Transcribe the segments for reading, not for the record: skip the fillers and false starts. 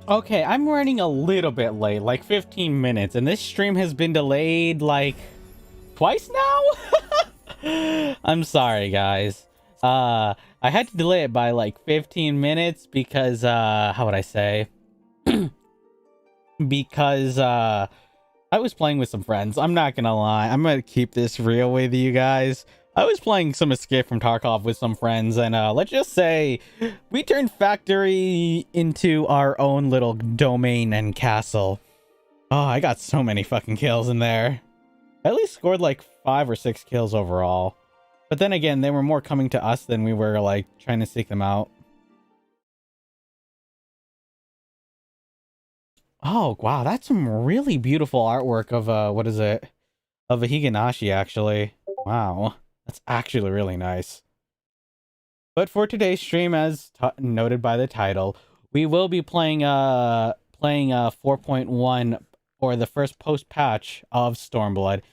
Okay, I'm running a little bit late, like 15 minutes, and this stream has been delayed like twice now? I'm sorry, guys. I had to delay it by like 15 minutes because, how would I say? Because, I was playing with some friends. I'm not gonna lie. I'm gonna keep this real with you guys. I was playing some Escape from Tarkov with some friends, and let's just say we turned factory into our own little domain and castle. Oh, I got so many fucking kills in there. I at least scored like 5 or 6 kills overall. But then again, they were more coming to us than we were like trying to seek them out. Oh, wow, that's some really beautiful artwork of what is it? Of a Higanashi, actually. Wow, that's actually really nice. But for today's stream, as noted by the title, we will be playing 4.1, or the first post patch of Stormblood.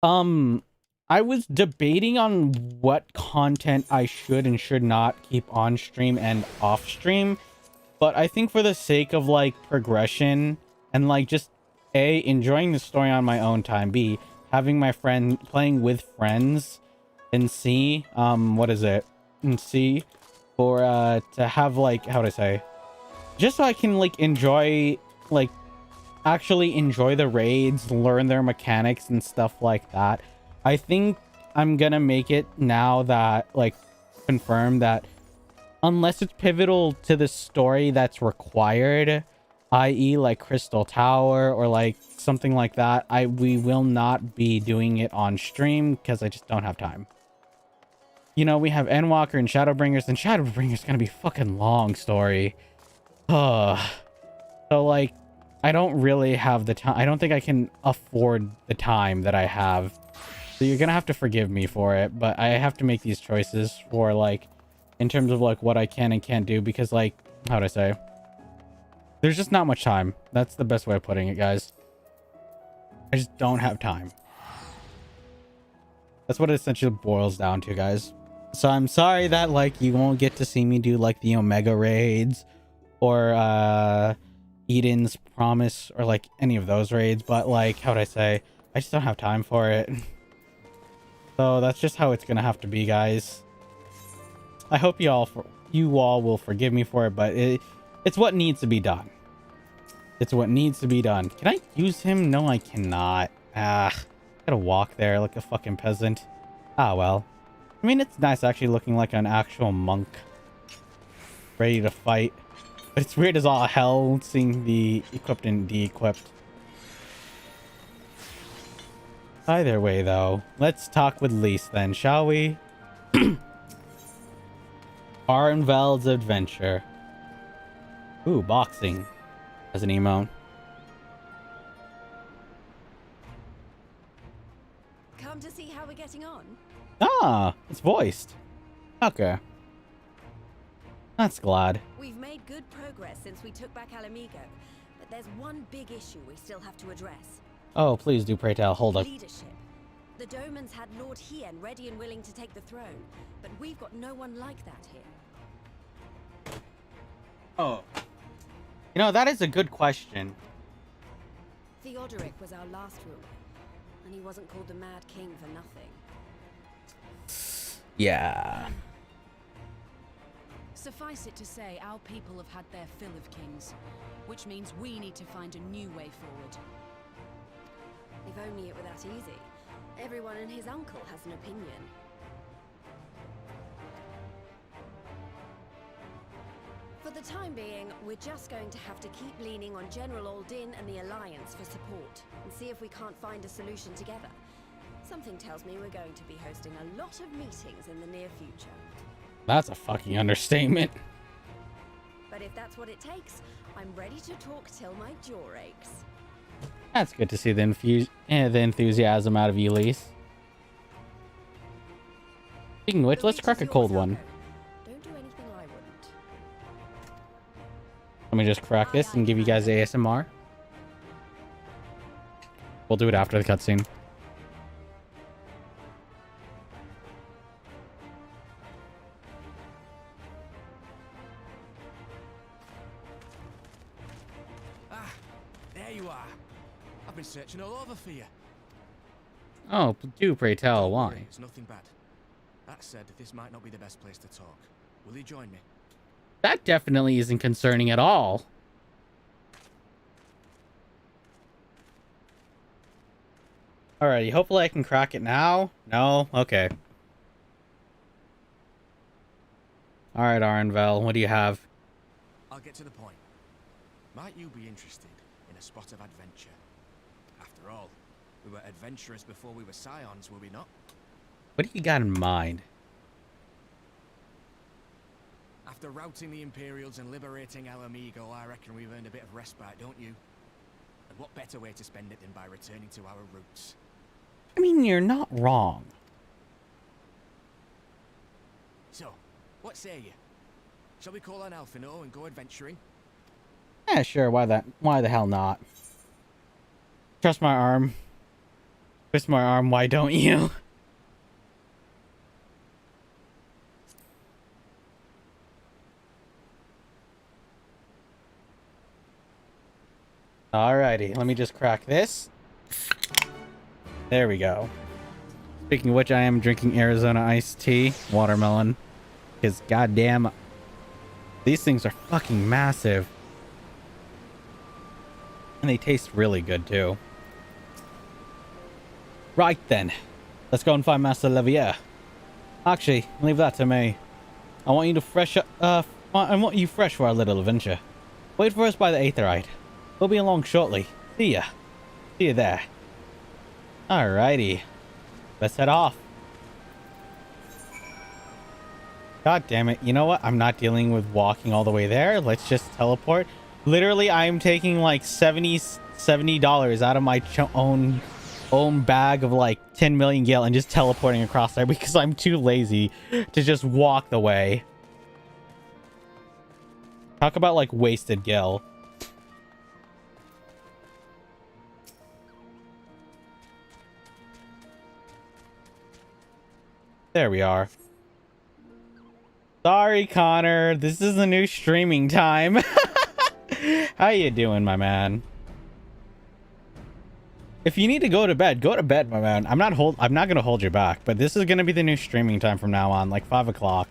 I was debating on what content I should and should not keep on stream and off stream, but I think for the sake of like progression and like just A, enjoying the story on my own time, B, having my friend playing with friends, and C, what is it? And C, for to have like, how would I say? Just so I can like enjoy, like actually enjoy the raids, learn their mechanics and stuff like that. I think I'm gonna make it now that like confirmed that unless it's pivotal to the story that's required, i.e. like Crystal Tower or like something like that, we will not be doing it on stream because I just don't have time. You know, we have Endwalker and Shadowbringers, and Shadowbringers gonna be fucking long story. So like, I don't really have the time. I don't think I can afford the time that I have. So you're gonna have to forgive me for it, but I have to make these choices for like, in terms of like what I can and can't do, because like, how would I say? There's just not much time. That's the best way of putting it, guys. I just don't have time. That's what it essentially boils down to, guys. So I'm sorry that like you won't get to see me do like the Omega raids or Eden's Promise or like any of those raids, but like, how would I say? I just don't have time for it. So that's just how it's gonna have to be, guys. I hope you all will forgive me for it, but it's what needs to be done. It's what needs to be done. Can I use him? No, I cannot. Gotta walk there like a fucking peasant. Ah, well. I mean, it's nice actually looking like an actual monk. Ready to fight. But it's weird as all hell seeing the equipped and de-equipped. Either way, though, let's talk with Lise then, shall we? Arnveld's Adventure. Ooh, boxing. As an emote. Come to see how we're getting on? Ah, it's voiced. Okay. That's glad. We've made good progress since we took back Alamigo, but there's one big issue we still have to address. Oh, please do pray tell. Hold up. Leadership. The Domans had Lord Hien ready and willing to take the throne, but we've got no one like that here. Oh. You know, that is a good question. Theodoric was our last ruler, and he wasn't called the Mad King for nothing. Yeah. Suffice it to say, our people have had their fill of kings, which means we need to find a new way forward. If only it were that easy. Everyone and his uncle has an opinion. For the time being, we're just going to have to keep leaning on General Aldin and the Alliance for support, and see if we can't find a solution together. Something tells me we're going to be hosting a lot of meetings in the near future. That's a fucking understatement. But if that's what it takes, I'm ready to talk till my jaw aches. That's good to see the enthusiasm out of you, Lise. Speaking of which, let's crack a cold one. Don't do anything I wouldn't. Let me just crack this and give you guys ASMR. We'll do it after the cutscene. There you are. I've been searching all over for you. Oh, do pray tell Don't worry, why. it's nothing bad. That said, this might not be the best place to talk. Will you join me? That definitely isn't concerning at all. Alrighty, hopefully I can crack it now. No? Okay. Alright, Arnvel, what do you have? I'll get to the point. Might you be interested in a spot of adventure? After all, we were adventurers before we were scions, were we not? What do you got in mind? After routing the Imperials and liberating El Amigo, I reckon we've earned a bit of respite, don't you? And what better way to spend it than by returning to our roots? I mean, you're not wrong. So, what say you? Shall we call on Alphino and go adventuring? Yeah, sure, why the hell not? Trust my arm. Twist my arm, why don't you? Alrighty, let me just crack this. There we go. Speaking of which, I am drinking Arizona iced tea, watermelon. Because goddamn, these things are fucking massive. And they taste really good too. Right then, let's go and find Master Levier. Actually, leave that to me. I want you to I want you fresh for our little adventure. Wait for us by the Aetherite. We'll be along shortly. See ya. See you there. Alrighty. Let's head off. God damn it. You know what? I'm not dealing with walking all the way there. Let's just teleport. Literally, I'm taking like $70 out of my own bag of like 10 million gil and just teleporting across there because I'm too lazy to just walk the way. Talk about like wasted gil. There we are. Sorry, Connor. This is the new streaming time. How you doing, my man? If you need to go to bed, my man. I'm not gonna hold you back, but this is gonna be the new streaming time from now on, like 5 o'clock.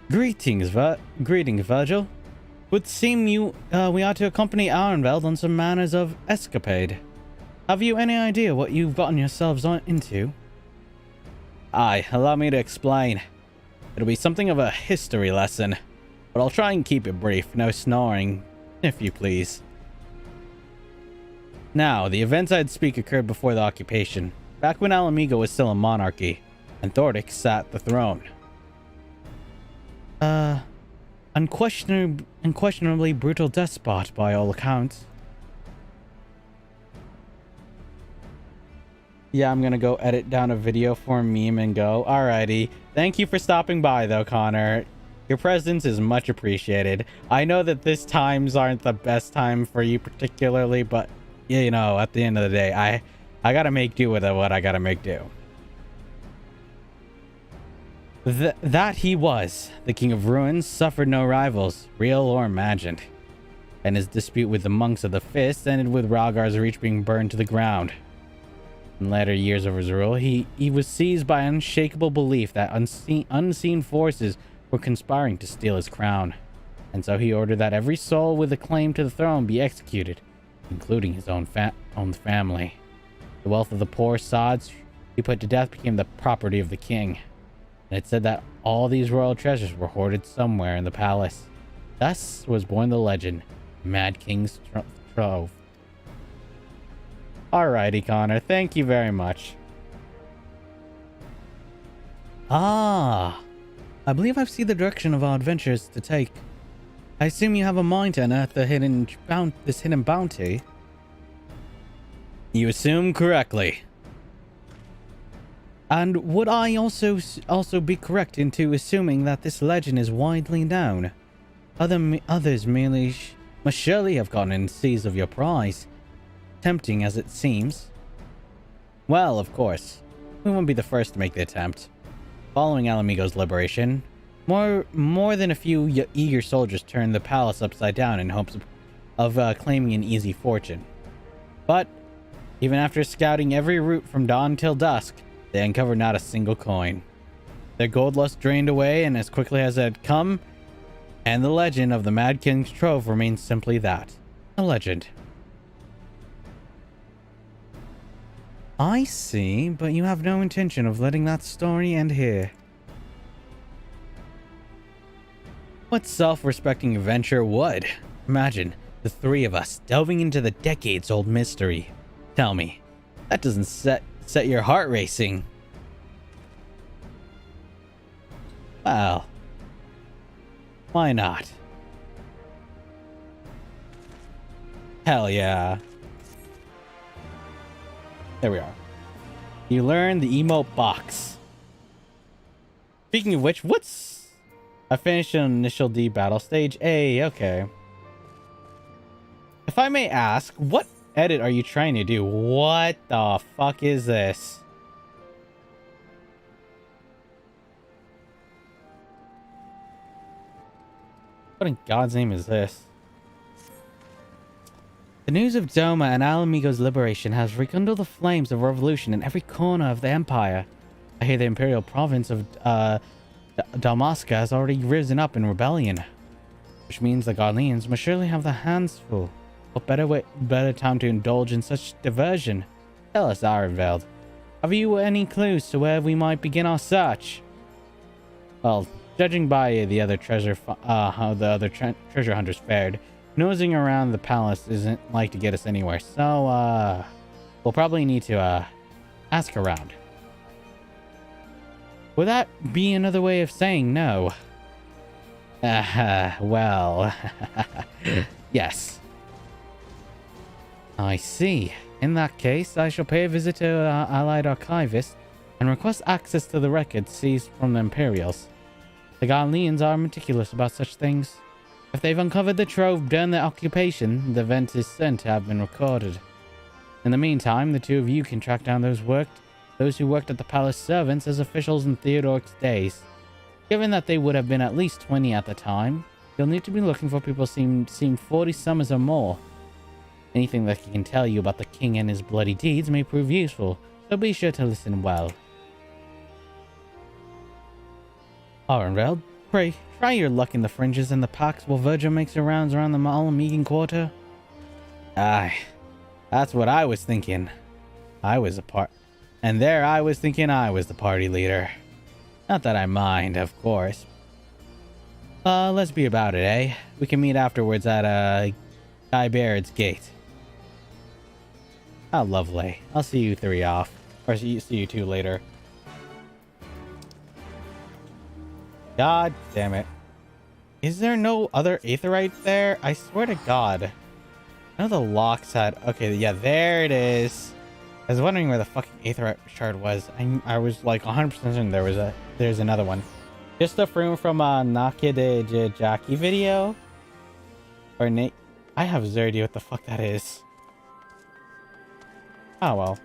Greetings, Vergil. Would seem we are to accompany Arnveld on some manners of escapade. Have you any idea what you've gotten yourselves into? Aye, allow me to explain. It'll be something of a history lesson, but I'll try and keep it brief. No snoring, if you please. Now, the events I'd speak occurred before the occupation, back when Alamigo was still a monarchy, and Thordic sat the throne. Unquestionably brutal despot by all accounts. Yeah, I'm gonna go edit down a video for a meme and go. Alrighty. Thank you for stopping by, though, Connor. Your presence is much appreciated. I know that this times aren't the best time for you particularly, but, you know, at the end of the day, I gotta make do with what I gotta make do. That he was. The King of Ruins suffered no rivals, real or imagined. And his dispute with the monks of the Fist ended with Rhaegar's reach being burned to the ground. In latter years of his rule, he was seized by unshakable belief that unseen forces were conspiring to steal his crown. And so he ordered that every soul with a claim to the throne be executed, including his own family. The wealth of the poor sods he put to death became the property of the king. And it said that all these royal treasures were hoarded somewhere in the palace. Thus was born the legend, Mad King's Trove. Alrighty, Connor. Thank you very much. Ah, I believe I've seen the direction of our adventures to take. I assume you have a mind to unearth the this hidden bounty. You assume correctly. And would I also be correct into assuming that this legend is widely known? Others merely must surely have gotten in seas of your prize. Tempting as it seems. Well, of course, we won't be the first to make the attempt. Following Alamigo's liberation, more than a few eager soldiers turned the palace upside down in hopes of of claiming an easy fortune. But even after scouting every route from dawn till dusk, they uncovered not a single coin. Their gold lust drained away, and as quickly as it had come, and the legend of the Mad King's trove remains simply that, a legend. I see, but you have no intention of letting that story end here. What self-respecting adventurer would? Imagine the three of us delving into the decades-old mystery. Tell me, that doesn't set your heart racing. Well, why not? Hell yeah. There we are. You learn the emote box. Speaking of which, I finished an initial D battle stage. Hey, okay. If I may ask, what edit are you trying to do? What the fuck is this? What in God's name is this? The news of Doma and Alamigo's liberation has rekindled the flames of revolution in every corner of the Empire. I hear the Imperial province of Dalmasca has already risen up in rebellion, which means the Garleans must surely have their hands full. What better time to indulge in such diversion? Tell us, Ironveld. Have you any clues to where we might begin our search? Well, judging by the other how the other treasure hunters fared, nosing around the palace isn't like to get us anywhere. So, we'll probably need to ask around. Would that be another way of saying no? Well, yes. I see. In that case, I shall pay a visit to our allied archivist and request access to the records seized from the Imperials. The Garleans are meticulous about such things. If they've uncovered the trove during their occupation, the event is certain to have been recorded. In the meantime, the two of you can track down those who worked at the palace servants as officials in Theodoric's days. Given that they would have been at least 20 at the time, you'll need to be looking for people seen 40 summers or more. Anything that can tell you about the king and his bloody deeds may prove useful, so be sure to listen well. Arenveld, pray, try your luck in the fringes and the packs while Vergil makes her rounds around the Alamigan quarter. Aye, that's what I was thinking. I was thinking I was the party leader. Not that I mind, of course. Let's be about it, eh? We can meet afterwards at, Guy Baird's gate. How lovely. I'll see you three off. Or see you two later. God damn it. Is there no other aetherite there? I swear to God. I know the locks had... Okay, yeah, there it is. I was wondering where the fucking aetherite shard was. I was like 100% certain there's another one. Just a room from Naki de Jackie video. Or Nate. I have zero idea what the fuck that is. Oh well.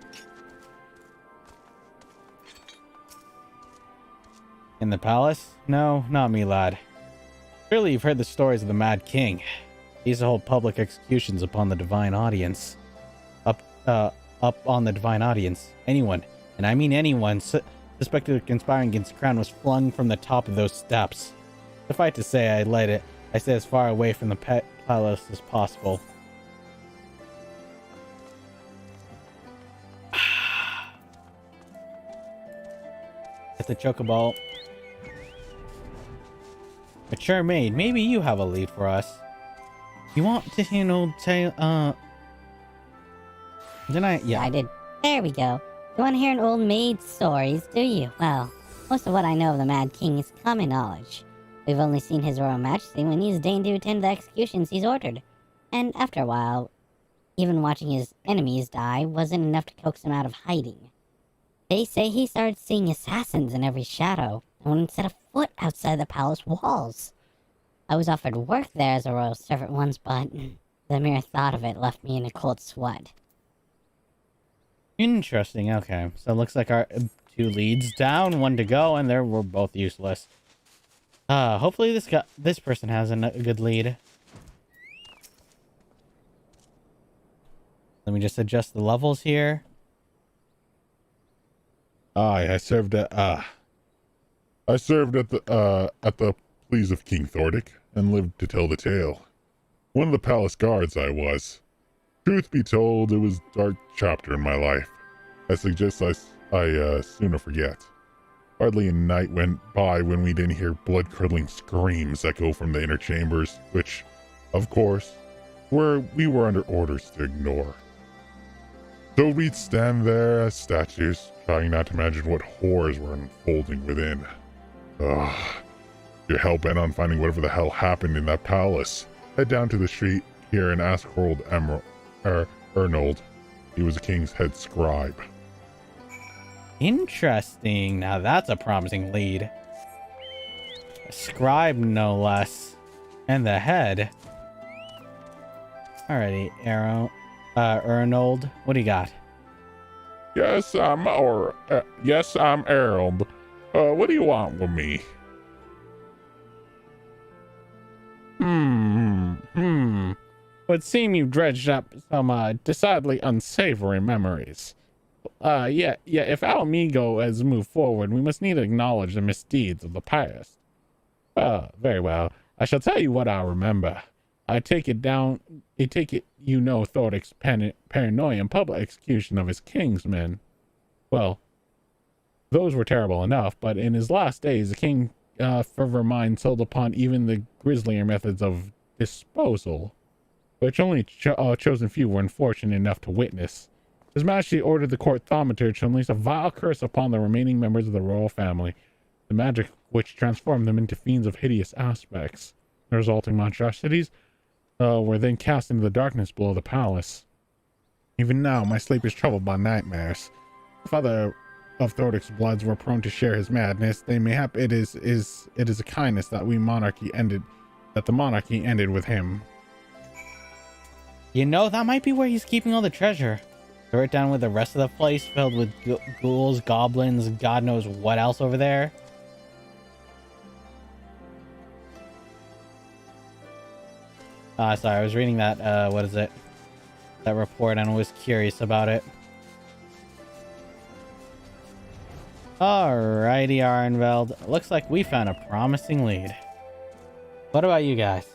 In the palace? No, not me, lad. Surely you've heard the stories of the Mad King. He used to hold public executions upon the divine audience. Up on the divine audience. Anyone, and I mean anyone, suspected of conspiring against the crown was flung from the top of those steps. Suffice to say, I stay as far away from the palace as possible. Get the chocobo. Mature maid, maybe you have a lead for us. You want to hear an old tale? Yeah. I did. There we go. You want to hear an old maid's stories, do you? Well, most of what I know of the Mad King is common knowledge. We've only seen his Royal Majesty when he's deigned to attend the executions he's ordered. And after a while, even watching his enemies die wasn't enough to coax him out of hiding. They say he started seeing assassins in every shadow, and wouldn't set a foot outside the palace walls. I was offered work there as a royal servant once, but the mere thought of it left me in a cold sweat. Interesting, okay. So it looks like our two leads down, one to go, and we're both useless. Hopefully this person has a good lead. Let me just adjust the levels here. I served at the pleas of King Thordic and lived to tell the tale. One of the palace guards I was. Truth be told, it was a dark chapter in my life. I suggest I sooner forget. Hardly a night went by when we didn't hear blood-curdling screams echo from the inner chambers, which, of course, we were under orders to ignore. So we'd stand there as statues, trying not to imagine what horrors were unfolding within. Ugh. You're hell-bent on finding whatever the hell happened in that palace. Head down to the street here and ask Harold Ernold. He was the king's head scribe. Interesting. Now that's a promising lead. A scribe, no less. And the head. Alrighty, Ernold. What do you got? Yes, I'm Ernold. What do you want with me? Would seem you've dredged up some decidedly unsavory memories. If our amigo has moved forward, we must need to acknowledge the misdeeds of the past. Very well. I shall tell you what I remember. I take it you know Thordic's paranoia and public execution of his kingsmen. Well, those were terrible enough, but in his last days, the king fervor mind sold upon even the grislier methods of disposal, which only chosen few were unfortunate enough to witness. His Majesty ordered the court thaumaturge to unleash a vile curse upon the remaining members of the royal family, the magic which transformed them into fiends of hideous aspects. The resulting monstrosities were then cast into the darkness below the palace. Even now, my sleep is troubled by nightmares. If other of Thordic's bloods were prone to share his madness, they mayhap it is a kindness that the monarchy ended with him. You know, that might be where he's keeping all the treasure. Throw it down with the rest of the place filled with ghouls, goblins, God knows what else over there. Sorry, I was reading that, that report and was curious about it. Alrighty, Arnveld. Looks like we found a promising lead. What about you guys?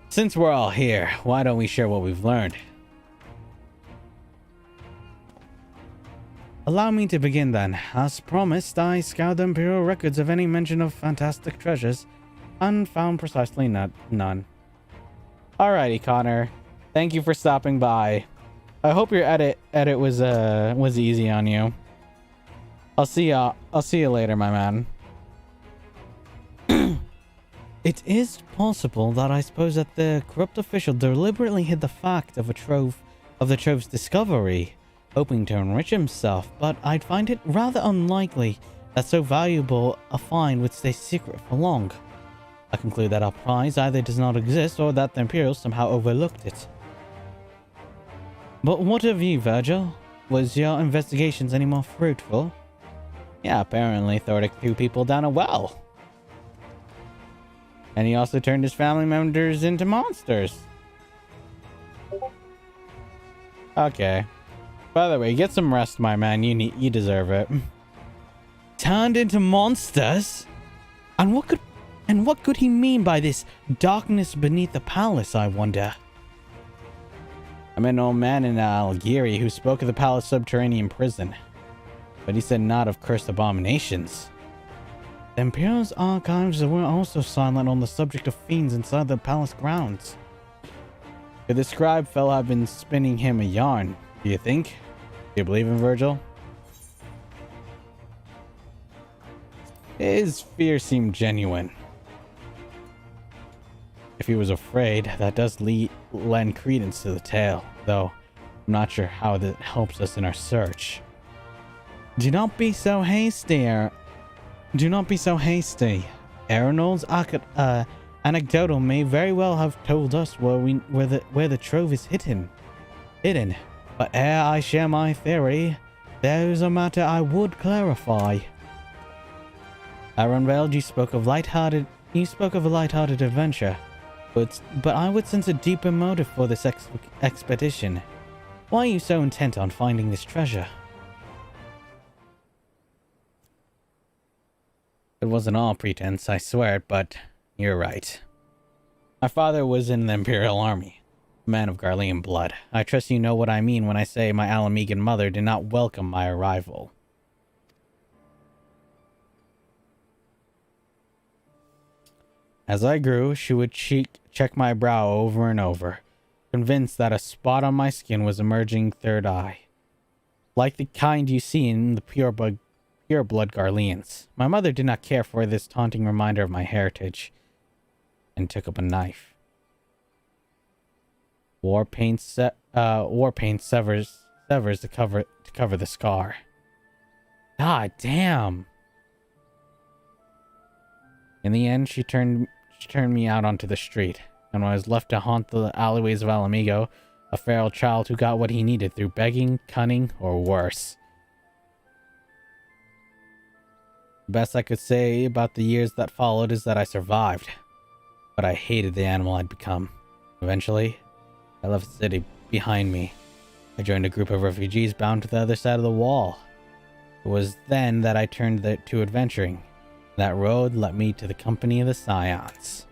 Since we're all here, why don't we share what we've learned? Allow me to begin then. As promised, I scoured the Imperial records of any mention of fantastic treasures, and found precisely none. Alrighty, Connor. Thank you for stopping by. I hope your edit was easy on you. I'll see you later, my man. It is possible that I suppose that the corrupt official deliberately hid the fact of the trove's discovery, hoping to enrich himself, but I'd find it rather unlikely that so valuable a find would stay secret for long. I conclude that our prize either does not exist or that the Imperials somehow overlooked it. But what of you, Vergil? Was your investigations any more fruitful? Yeah, apparently Thordic threw people down a well. And he also turned his family members into monsters. Okay. By the way, get some rest, my man. You deserve it. Turned into monsters? And what could he mean by this darkness beneath the palace, I wonder? I met an old man in Algieri who spoke of the palace subterranean prison. But he said not of cursed abominations. The Imperial's archives were also silent on the subject of fiends inside the palace grounds. Could the scribe fellow have been spinning him a yarn, do you think? Do you believe in Vergil? His fear seemed genuine. If he was afraid, that does lend credence to the tale, though I'm not sure how that helps us in our search. Do not be so hasty. Arnold's anecdotal may very well have told us where the trove is hidden. But ere I share my theory, there is a matter I would clarify. Aronveld, you spoke of a light-hearted adventure. But I would sense a deeper motive for this expedition. Why are you so intent on finding this treasure? It wasn't all pretense, I swear, but you're right. My father was in the Imperial Army, a man of Garlean blood. I trust you know what I mean when I say my Alamegan mother did not welcome my arrival. As I grew, she would check my brow over and over, convinced that a spot on my skin was emerging third eye, like the kind you see in the pureblood Garleans. My mother did not care for this taunting reminder of my heritage, and took up a knife. War paint severs to cover the scar. God damn. In the end, she turned me out onto the street, and I was left to haunt the alleyways of Alamigo, a feral child who got what he needed through begging, cunning, or worse. The best I could say about the years that followed is that I survived, but I hated the animal I'd become. Eventually, I left the city behind me. I joined a group of refugees bound to the other side of the wall. It was then that I turned to adventuring. That road led me to the company of the Scions.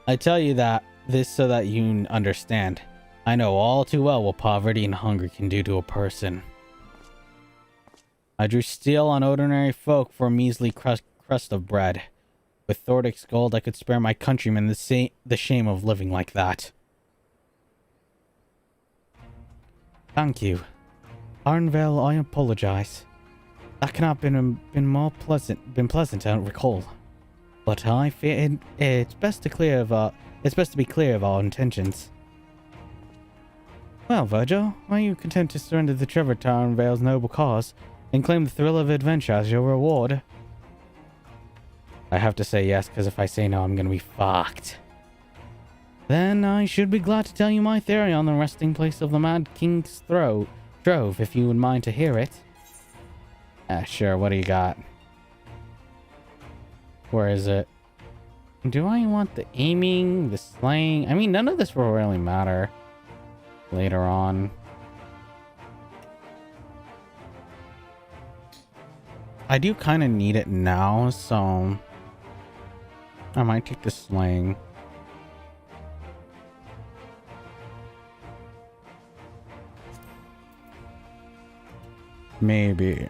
I tell you this so that you understand. I know all too well what poverty and hunger can do to a person. I drew steel on ordinary folk for a measly crust of bread. With Thordic's gold, I could spare my countrymen the shame of living like that. Thank you. Arnvale, I apologize. That cannot have been pleasant to recall. But I fear it's best to be clear of our intentions. Well, Vergil, are you content to surrender the treasure to Arnvale's noble cause and claim the thrill of adventure as your reward? I have to say yes, because if I say no, I'm gonna be fucked. Then I should be glad to tell you my theory on the resting place of the Mad King's Trove, if you would mind to hear it. Sure, what do you got? Where is it? Do I want the aiming, the slaying? I mean, none of this will really matter later on. I do kind of need it now, so I might take the slaying. Maybe.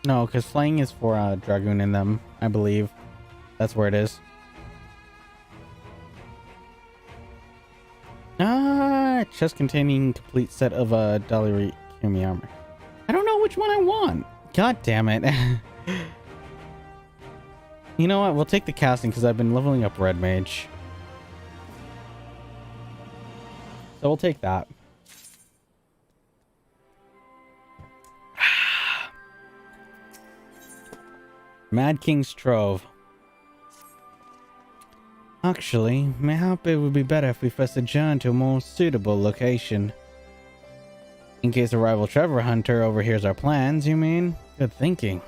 No, because slaying is for Dragoon in them, I believe. That's where it is. Chest containing complete set of Daliari Kumi armor. I don't know which one I want. God damn it. You know what? We'll take the casting because I've been leveling up Red Mage. So we'll take that. Mad King's Trove. Actually, mayhap it would be better if we first adjourn to a more suitable location. In case a rival treasure hunter overhears our plans, you mean? Good thinking.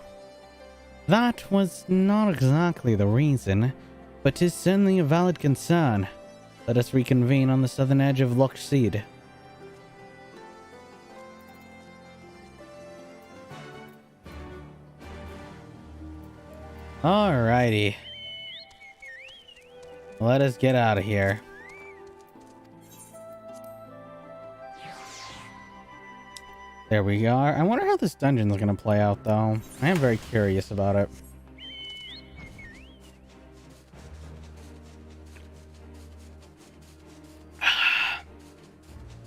That was not exactly the reason, but 'tis certainly a valid concern. Let us reconvene on the southern edge of Loch Seed. Alrighty. Let us get out of here. There we are. I wonder how this dungeon's gonna play out, though. I am very curious about it.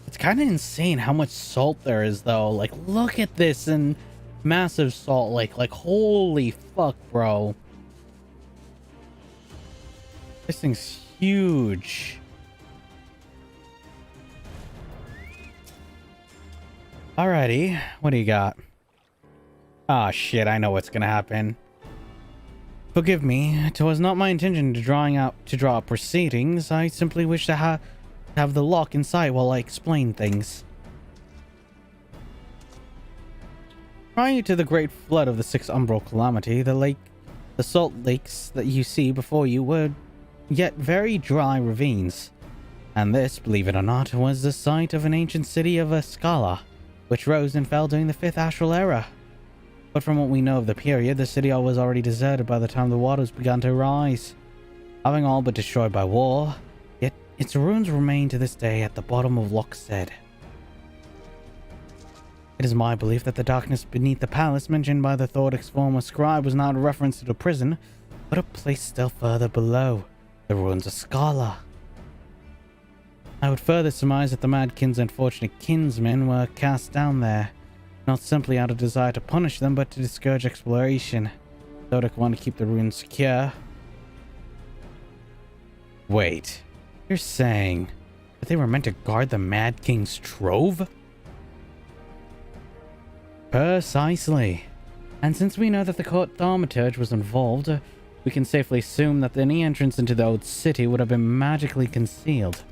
It's kind of insane how much salt there is, though. Like, look at this and massive salt lake. Like, holy fuck, bro. This thing's huge. Alrighty, what do you got? Ah, shit, I know what's gonna happen. Forgive me, it was not my intention to draw up proceedings. I simply wish to have the lock in sight while I explain things. Prior to the great flood of the Sixth Umbral Calamity, the salt lakes that you see before you were yet very dry ravines. And this, believe it or not, was the site of an ancient city of Ascala, which rose and fell during the 5th Astral Era. But from what we know of the period, the city was already deserted by the time the waters began to rise, having all but destroyed by war, yet its ruins remain to this day at the bottom of Loch Sed. It is my belief that the darkness beneath the palace mentioned by the Thordic's former scribe was not a reference to the prison, but a place still further below, the ruins of Scala. I would further surmise that the Mad King's unfortunate kinsmen were cast down there, not simply out of desire to punish them, but to discourage exploration. Thordic wanted to keep the ruins secure. Wait, you're saying that they were meant to guard the Mad King's trove? Precisely. And since we know that the court thaumaturge was involved, we can safely assume that any entrance into the old city would have been magically concealed.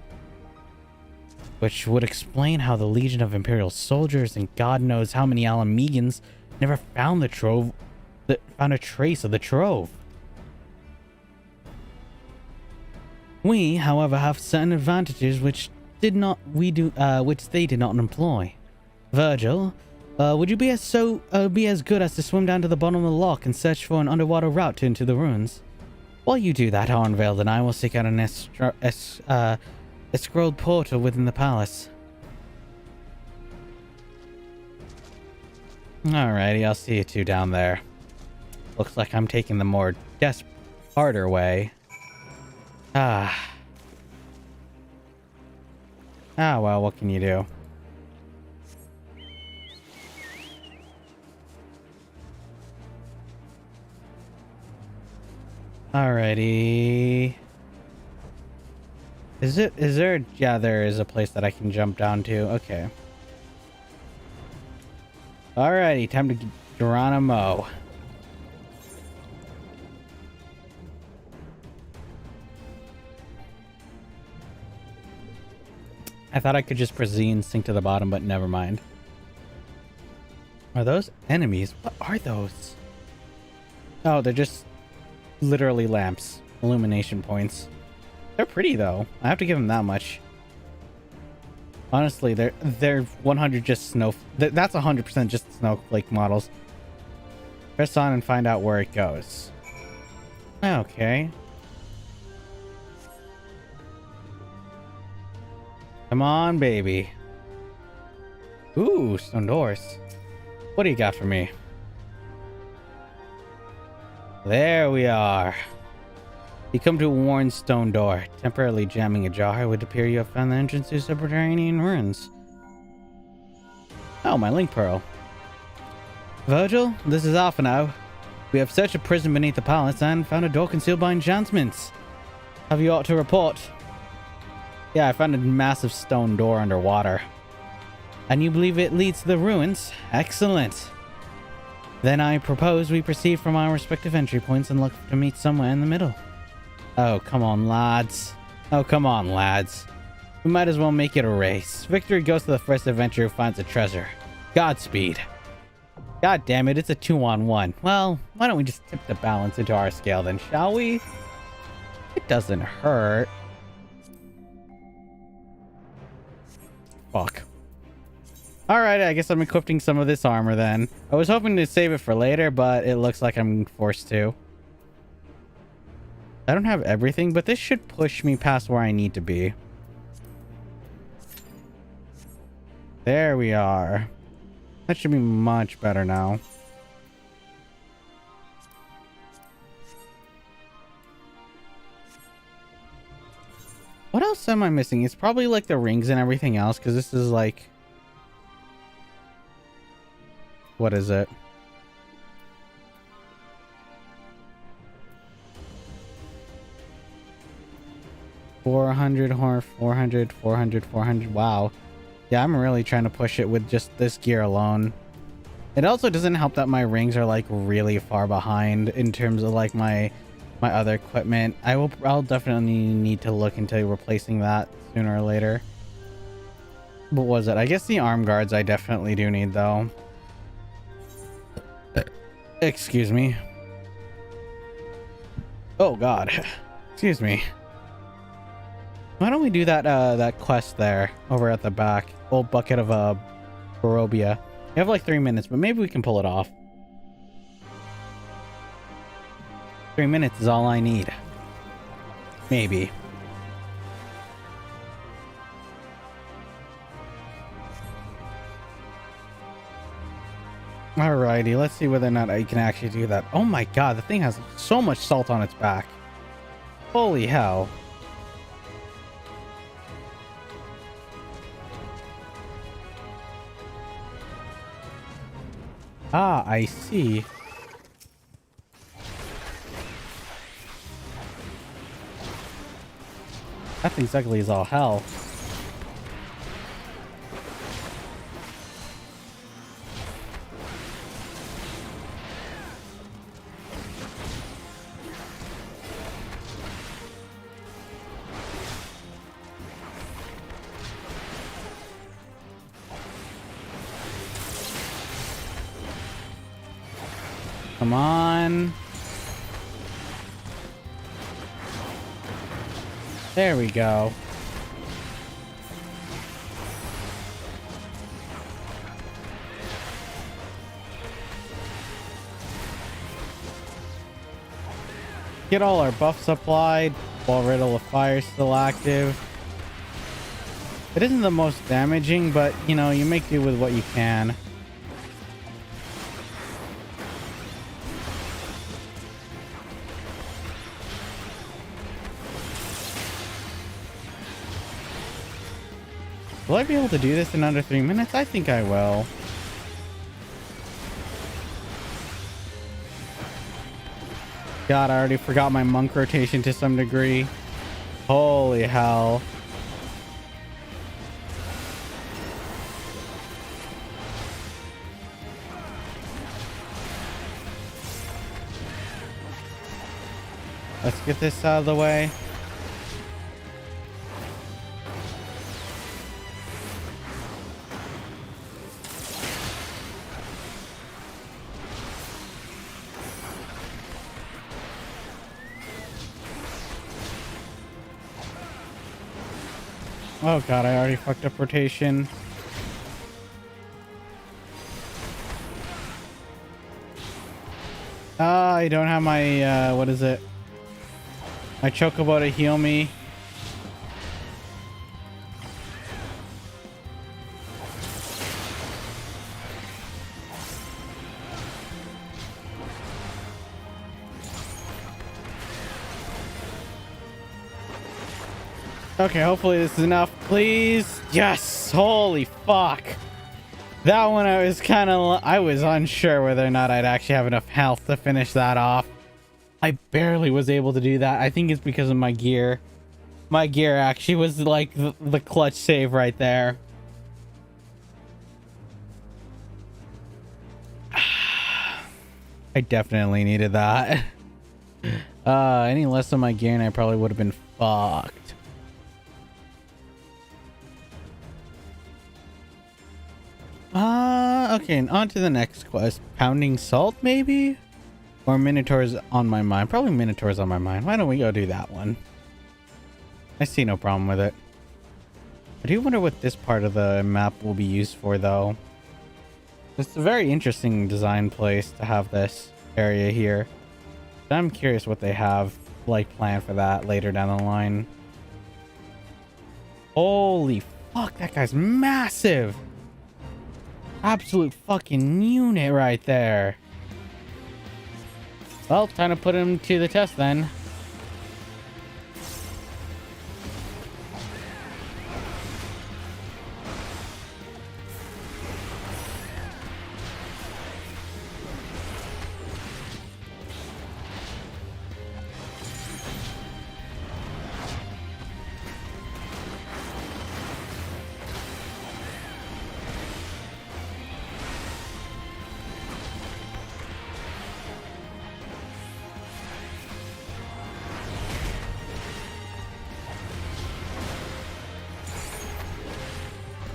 Which would explain how the Legion of Imperial soldiers and God knows how many Alamegans never found the trove, found a trace of the trove. We, however, have certain advantages which they did not employ. Vergil, would you be as good as to swim down to the bottom of the loch and search for an underwater route into the ruins? While you do that, Unveiled and I will seek out an scrolled portal within the palace. Alrighty, I'll see you two down there. Looks like I'm taking the more harder way. Well, what can you do? Alrighty. Yeah, there is a place that I can jump down to. Okay. Alrighty, time to Geronimo. I thought I could just proceed sink to the bottom, but never mind. Are those enemies? What are those? Oh, they're just literally lamps. Illumination points. They're pretty though. I have to give them that much. Honestly, they're 100 just that's 100% just snowflake models. Press on and find out where it goes. Okay. Come on, baby. Ooh, stone doors. What do you got for me? There we are. You come to a worn stone door. Temporarily jamming ajar, it would appear you have found the entrance to subterranean ruins. Oh, my link pearl. Vergil, this is Alpha now. We have searched a prison beneath the palace and found a door concealed by enchantments. Have you aught to report? Yeah, I found a massive stone door underwater. And you believe it leads to the ruins? Excellent. Then I propose we proceed from our respective entry points and look to meet somewhere in the middle. Oh, come on, lads. Oh, come on, lads. We might as well make it a race. Victory goes to the first adventurer who finds a treasure. Godspeed. God damn it, it's a 2-on-1. Well, why don't we just tip the balance into our scale then, shall we? It doesn't hurt. Fuck. Alright, I guess I'm equipping some of this armor then. I was hoping to save it for later, but it looks like I'm forced to. I don't have everything, but this should push me past where I need to be. There we are. That should be much better now. What else am I missing? It's probably like the rings and everything else, because this is like... What is it? $400, 400, 400, 400. Wow. Yeah, I'm really trying to push it with just this gear alone. It also doesn't help that my rings are like really far behind in terms of like my other equipment. I'll definitely need to look into replacing that sooner or later. What was it? I guess the arm guards I definitely do need though. Excuse me. Oh God. Excuse me. Why don't we do that that quest there over at the back? Old bucket of Barovia. We have like 3 minutes, but maybe we can pull it off. 3 minutes is all I need. Maybe. Alrighty, let's see whether or not I can actually do that. Oh my God, the thing has so much salt on its back. Holy hell. Ah, I see. That thing's ugly as all hell. Come on. There we go. Get all our buffs applied while Riddle of Fire is still active. It isn't the most damaging, but you know, you make do with what you can. Will I be able to do this in under 3 minutes? I think I will. God, I already forgot my monk rotation to some degree. Holy hell. Let's get this out of the way. Oh God, I already fucked up rotation. I don't have my, what is it? My chocobo to heal me. Okay, hopefully this is enough, please. Yes! Holy fuck. That one I was kind of... I was unsure whether or not I'd actually have enough health to finish that off. I barely was able to do that. I think it's because of my gear. My gear actually was like the clutch save right there. I definitely needed that. Any less of my gear and I probably would have been fucked. Okay, and on to the next quest. Pounding Salt, maybe? Or Minotaur's on my mind. Probably Minotaur's on my mind. Why don't we go do that one? I see no problem with it. I do wonder what this part of the map will be used for, though. It's a very interesting design place to have this area here. But I'm curious what they have, like, planned for that later down the line. Holy fuck, that guy's massive! Absolute fucking unit right there. Well, time to put him to the test then.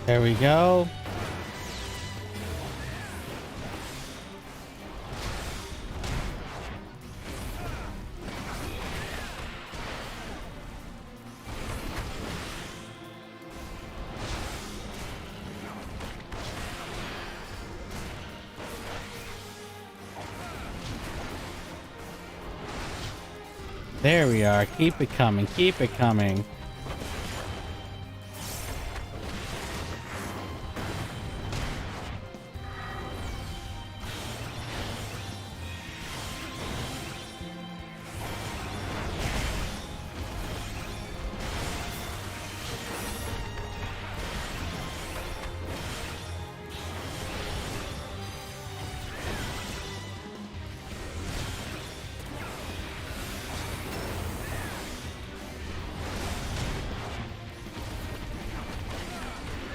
There we go. There we are. Keep it coming. Keep it coming.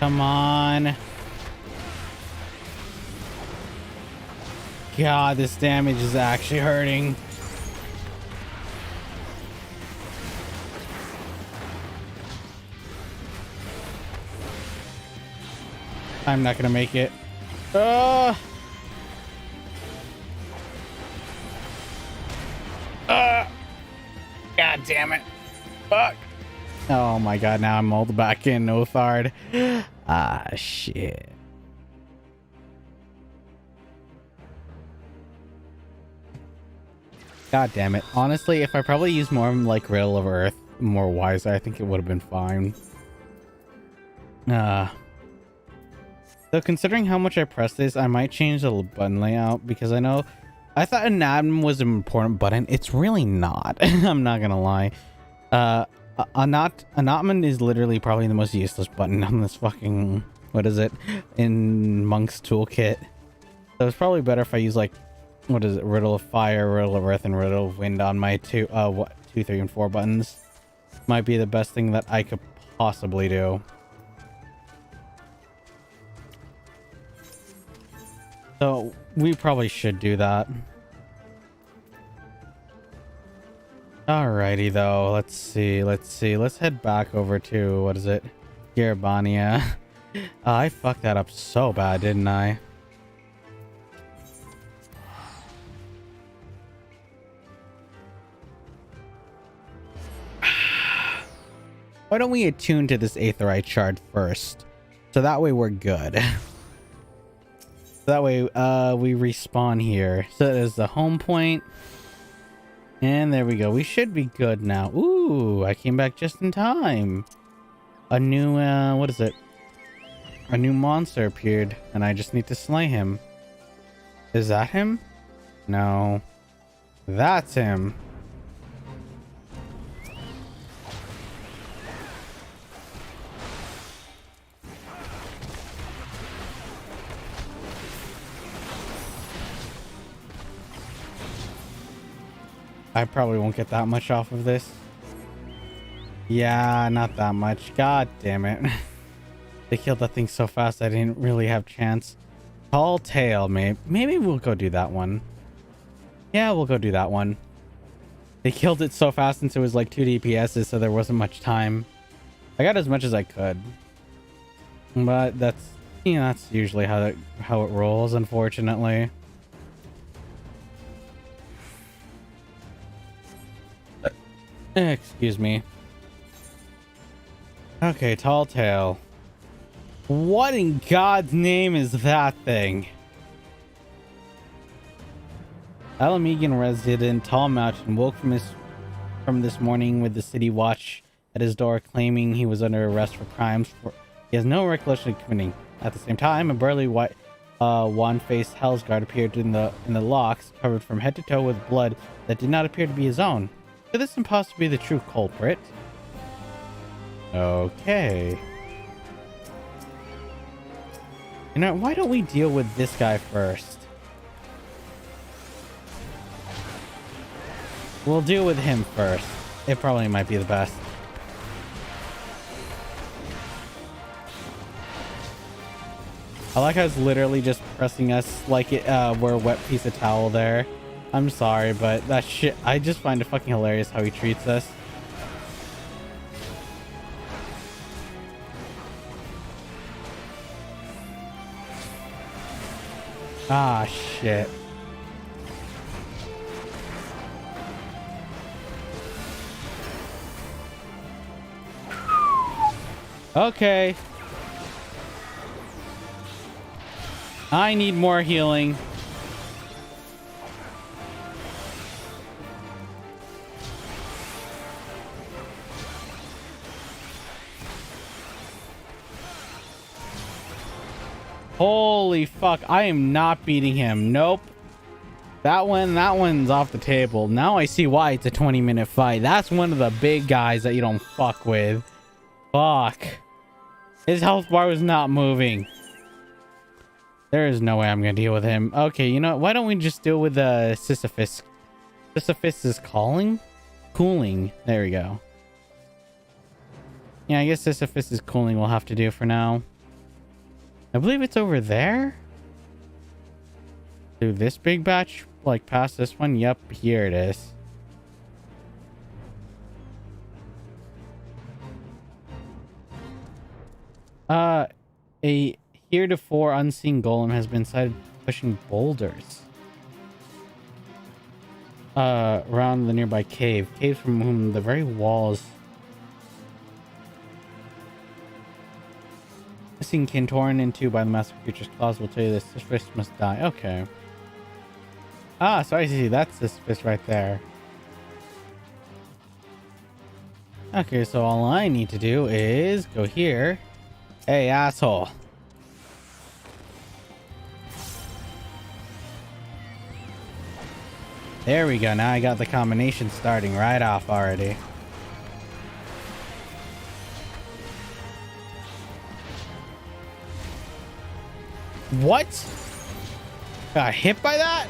Come on. God, this damage is actually hurting. I'm not gonna make it. God damn it. Fuck. Oh my god, now I'm all back in Othard. Ah, shit. God damn it. Honestly, if I probably used more like Riddle of Earth, more wiser, I think it would have been fine. So considering how much I press this, I might change the button layout because I thought Anatman was an important button. It's really not. I'm not gonna lie. Anatman is literally probably the most useless button on this fucking, what is it, in Monk's toolkit. So it's probably better if I use like, what is it, Riddle of Fire, Riddle of Earth, and Riddle of Wind on my 2, 3, and 4 buttons. Might be the best thing that I could possibly do. So we probably should do that. Alrighty though, let's see. Let's head back over to, what is it? Garabania. I fucked that up so bad, didn't I? Why don't we attune to this Aetheryte shard first? So that way we're good. That way we respawn here. So that is the home point. And there we go. We should be good now. Ooh, I came back just in time. A new, what is it? A new monster appeared, and I just need to slay him. Is that him? No. That's him. I probably won't get that much off of this. Yeah, not that much. God damn it. They killed that thing so fast I didn't really have chance. Tall Tale, maybe we'll go do that one. Yeah, we'll go do that one. They killed it so fast since it was like 2 DPSs, so there wasn't much time. I got as much as I could. But that's, you know, that's usually how it rolls, unfortunately. Excuse me. Okay, Tall Tale. What in God's name is that thing? Alamegan resident Tall Mountain woke from this morning with the city watch at his door, claiming he was under arrest for crimes he has no recollection of committing. At the same time, a burly white wan-faced Hellsguard appeared in the locks, covered from head to toe with blood that did not appear to be his own. Could this impossibly be the true culprit? Okay. You know, why don't we deal with this guy first? We'll deal with him first. It probably might be the best. I like how it's literally just pressing us like we're a wet piece of towel there. I'm sorry, but that shit, I just find it fucking hilarious how he treats us. Ah, shit. Okay. I need more healing. Holy fuck. I am not beating him. Nope. That one's off the table. Now I see why it's a 20-minute fight. That's one of the big guys that you don't fuck with. Fuck. His health bar was not moving. There is no way I'm gonna deal with him. Okay, you know what? Why don't we just deal with Sisyphus? Sisyphus is cooling. There we go. Yeah, I guess Sisyphus is cooling we'll have to do for now. I believe it's over there. Do this big batch, like past this one? Yep, here it is. A heretofore unseen golem has been sighted pushing boulders around the nearby cave from whom the very walls seen kin torn into by the massive creature's claws will tell you this fish must die. Okay. Ah, so I see. That's this fish right there. Okay, so all I need to do is go here. Hey, asshole. There we go. Now I got the combination starting right off already. What? Got hit by that?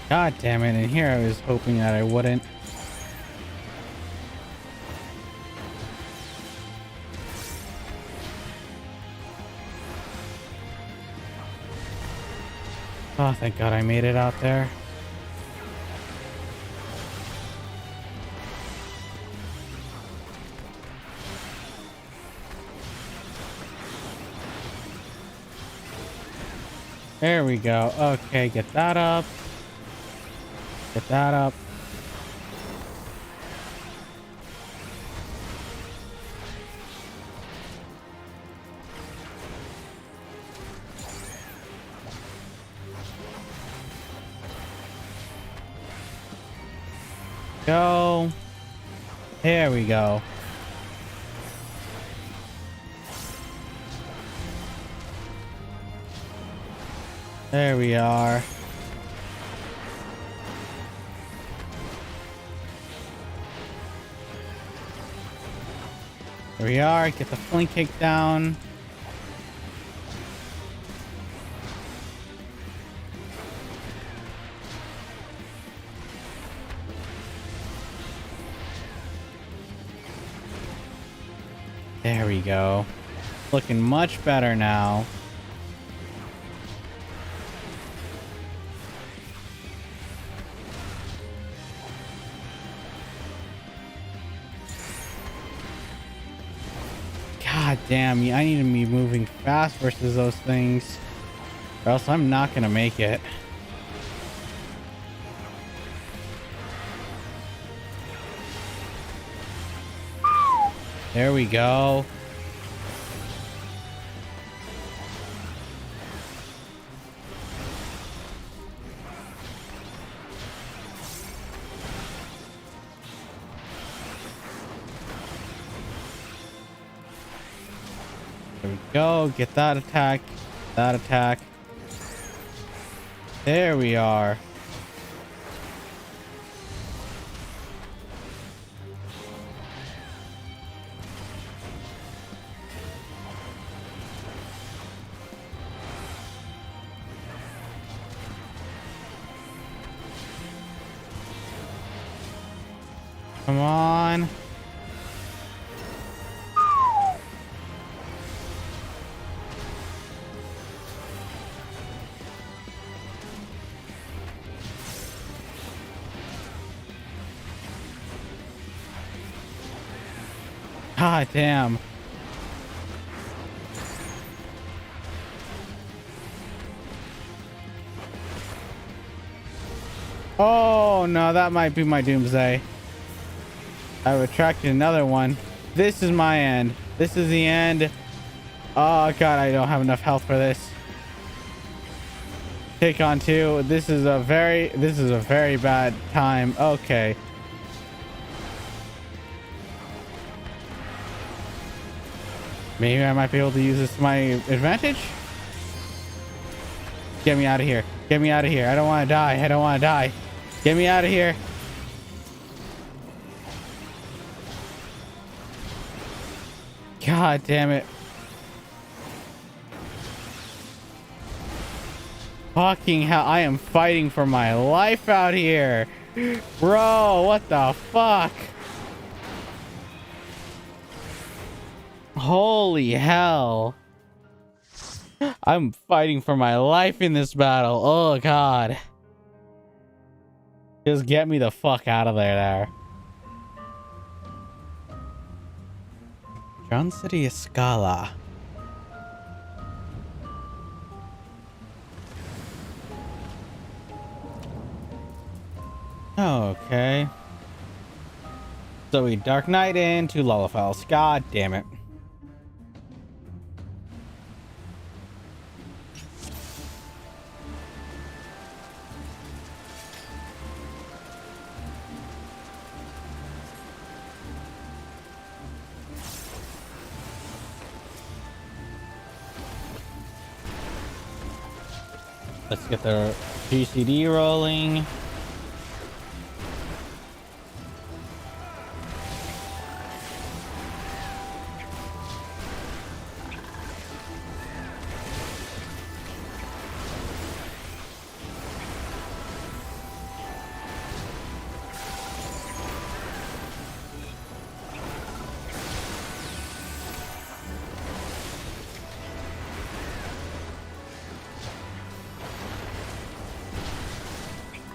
God damn it, and here I was hoping that I wouldn't. Oh, thank God I made it out there. There we go. Okay, get that up. Get that up. Go. There we go. There we are. There we are. Get the flank kick down. There we go. Looking much better now. God damn, I need to be moving fast versus those things, or else I'm not gonna make it. There we go. There we go. Get that attack. That attack. There we are. Come on. God damn. Oh no, that might be my doomsday. I've attracted another one. This is my end. This is the end. Oh god, I don't have enough health for this. Take on two. This is a very bad time. Okay. Maybe I might be able to use this to my advantage. Get me out of here. Get me out of here. I don't want to die. I don't want to die. Get me out of here. God damn it. Fucking hell. I am fighting for my life out here. Bro, what the fuck? Holy hell. I'm fighting for my life in this battle. Oh god. Just get me the fuck out of there. John City Escala. Okay. So we Dark Knight into Lullifels. God damn it. Let's get the GCD rolling.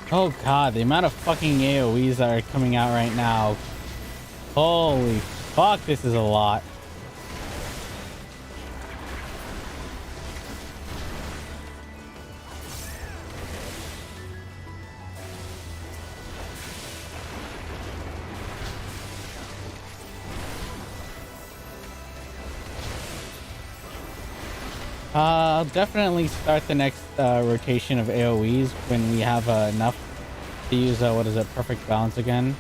Oh god, the amount of fucking AoEs that are coming out right now. Holy fuck, this is a lot. I'll definitely start the next rotation of AoEs when we have enough to use, what is it, Perfect Balance again.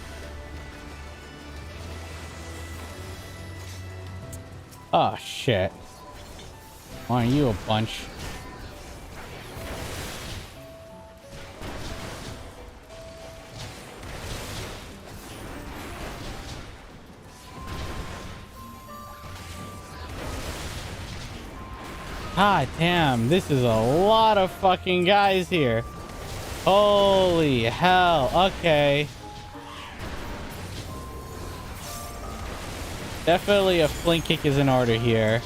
Oh, shit. Aren't you a bunch? God damn, this is a lot of fucking guys here. Holy hell, okay. Definitely a flank kick is in order here.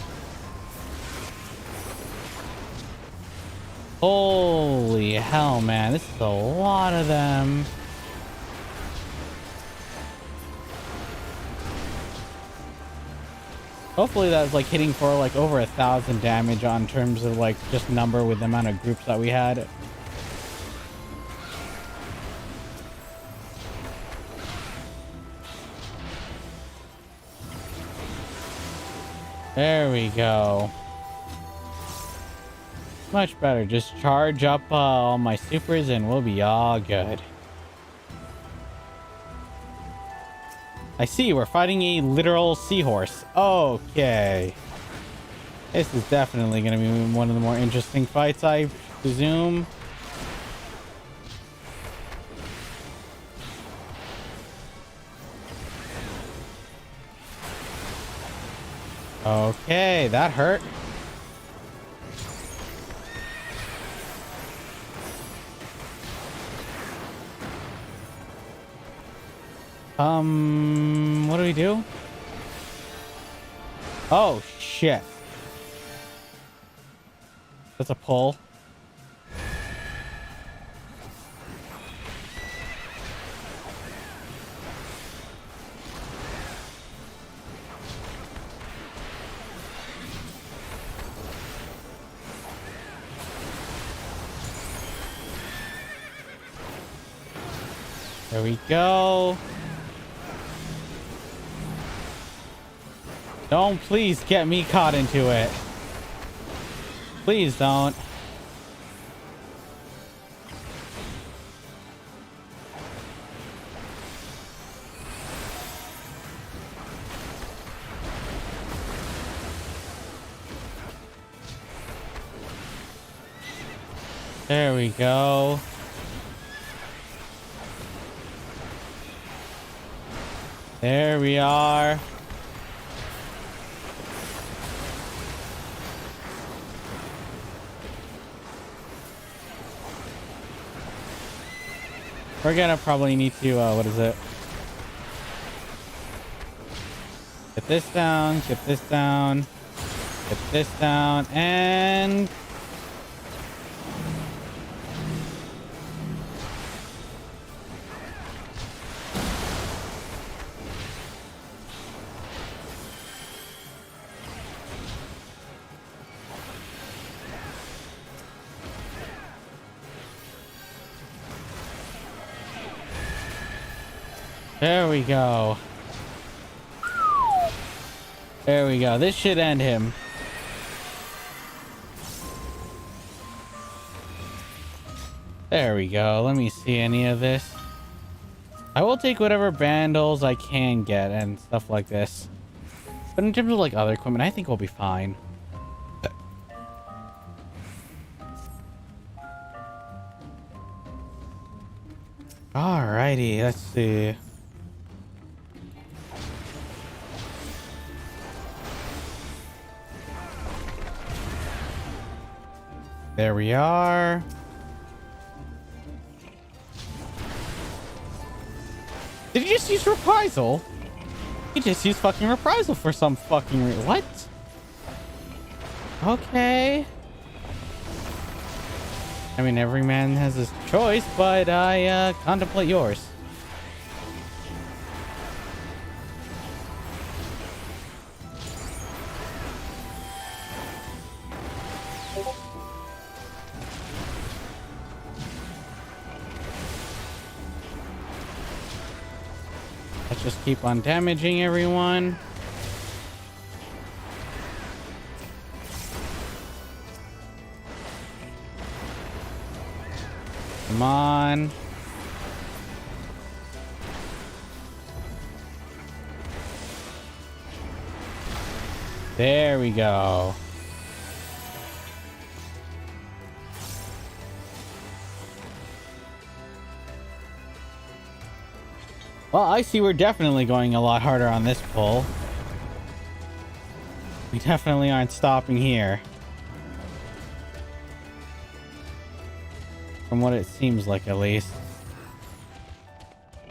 Holy hell, man, this is a lot of them. Hopefully that's like hitting for like over 1,000 damage on terms of like just number with the amount of groups that we had. There we go. Much better. Just charge up all my supers and we'll be all good. I see, we're fighting a literal seahorse. Okay. This is definitely going to be one of the more interesting fights, I presume. Okay, that hurt. What do we do? Oh, shit. That's a pull. There we go. Don't please get me caught into it. Please don't. There we go. There we are. We're gonna probably need to, what is it? Get this down, get this down, get this down, and... There we go. There we go. This should end him. There we go. Let me see any of this. I will take whatever bundles I can get and stuff like this. But in terms of like other equipment, I think we'll be fine. Alrighty, let's see. There we are. Did he just use reprisal? He just used fucking reprisal for some fucking what? Okay. I mean, every man has his choice, but I contemplate yours. Let's just keep on damaging everyone. Come on. There we go. Well, I see we're definitely going a lot harder on this pull. We definitely aren't stopping here. From what it seems like, at least.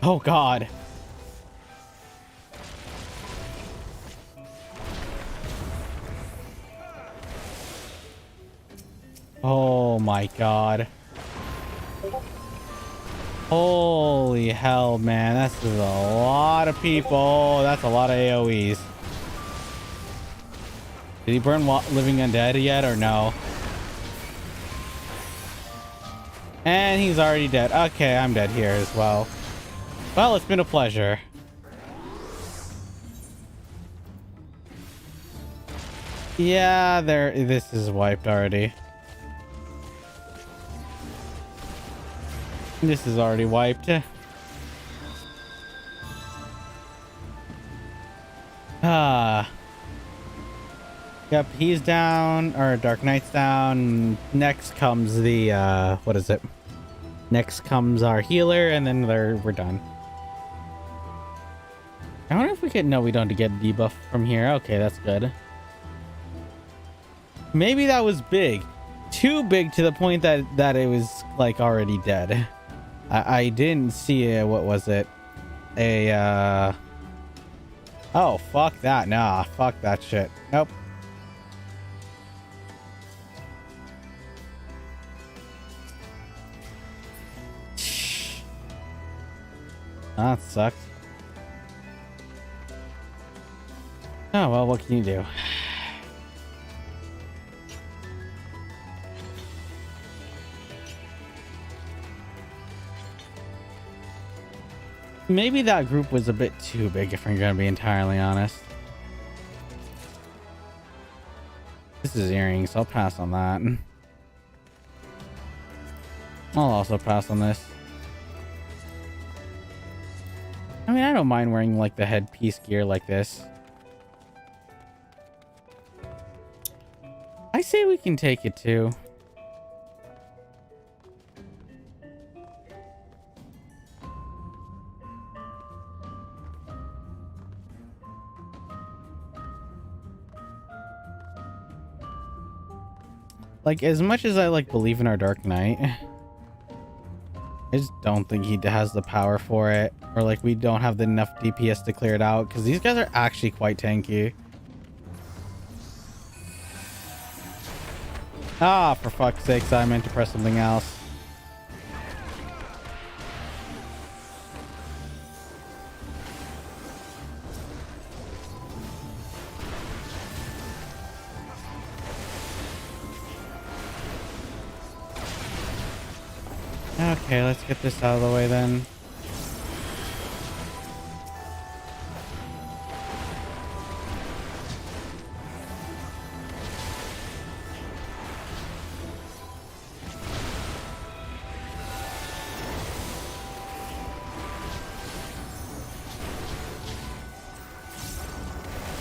Oh, God. Oh, my God. Holy hell, man. That's a lot of people. That's a lot of AoEs. Did he burn Living Undead yet, or no? And he's already dead. Okay, I'm dead here as well. Well, it's been a pleasure. Yeah, this is wiped already. This is already wiped. Yep, he's down, or Dark Knight's down. Next comes the, what is it? Next comes our healer, and then we're done. I wonder if we could, no, we don't get debuff from here. Okay, that's good. Maybe that was big. Too big to the point that it was, like, already dead. I didn't see a, what was it? A, oh, fuck that. Nah, fuck that shit. Nope. That sucked. Oh, well, what can you do? Maybe that group was a bit too big if I'm gonna be entirely honest. This is earrings, so I'll pass on that. I'll also pass on this. I mean, I don't mind wearing like the headpiece gear like this. I say we can take it too. Like, as much as I like believe in our Dark Knight, I just don't think he has the power for it, or like we don't have enough DPS to clear it out, because these guys are actually quite tanky. Ah, for fuck's sakes, I meant to press something else. Okay, let's get this out of the way then.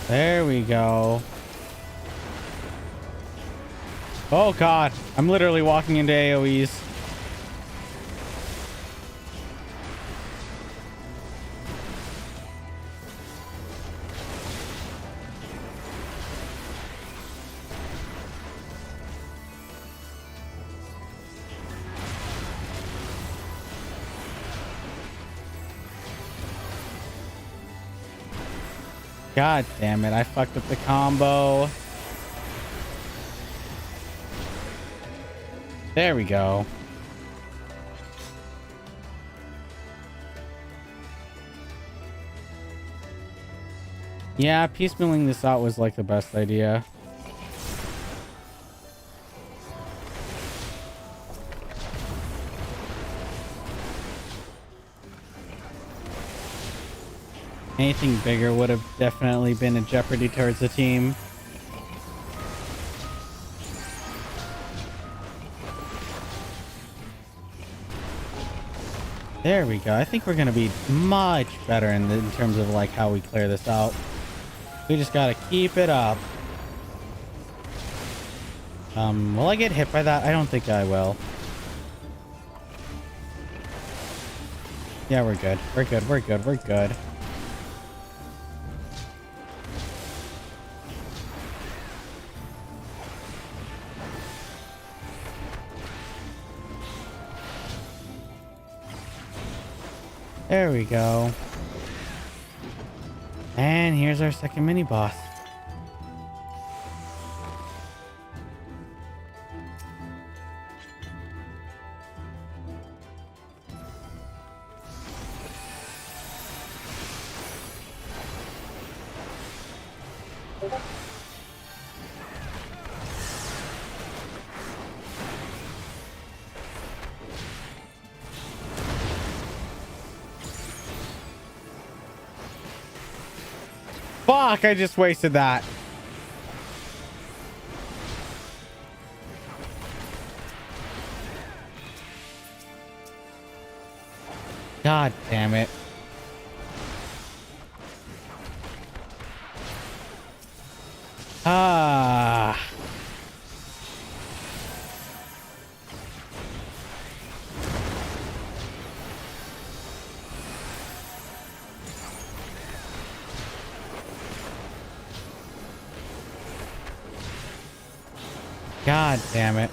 There we go. Oh god, I'm literally walking into AoEs. God damn it, I fucked up the combo. There we go. Yeah, piecemealing this out was like the best idea. Anything bigger would have definitely been a jeopardy towards the team. There we go. I think we're gonna be much better in terms of like how we clear this out. We just gotta keep it up. Will I get hit by that? I don't think I will. Yeah, we're good. We're good. We're good. We're good. There we go. And here's our second mini boss. Fuck, I just wasted that. God damn it. Ah. God damn it.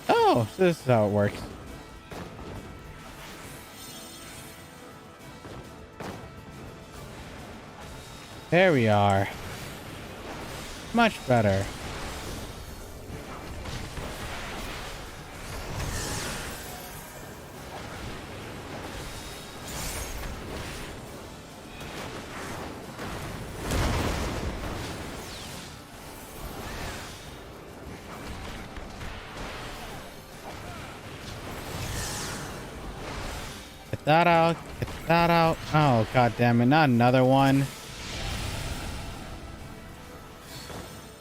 Oh, so this is how it works. There we are. Much better. that out. Get that out. Oh, god damn it. Not another one.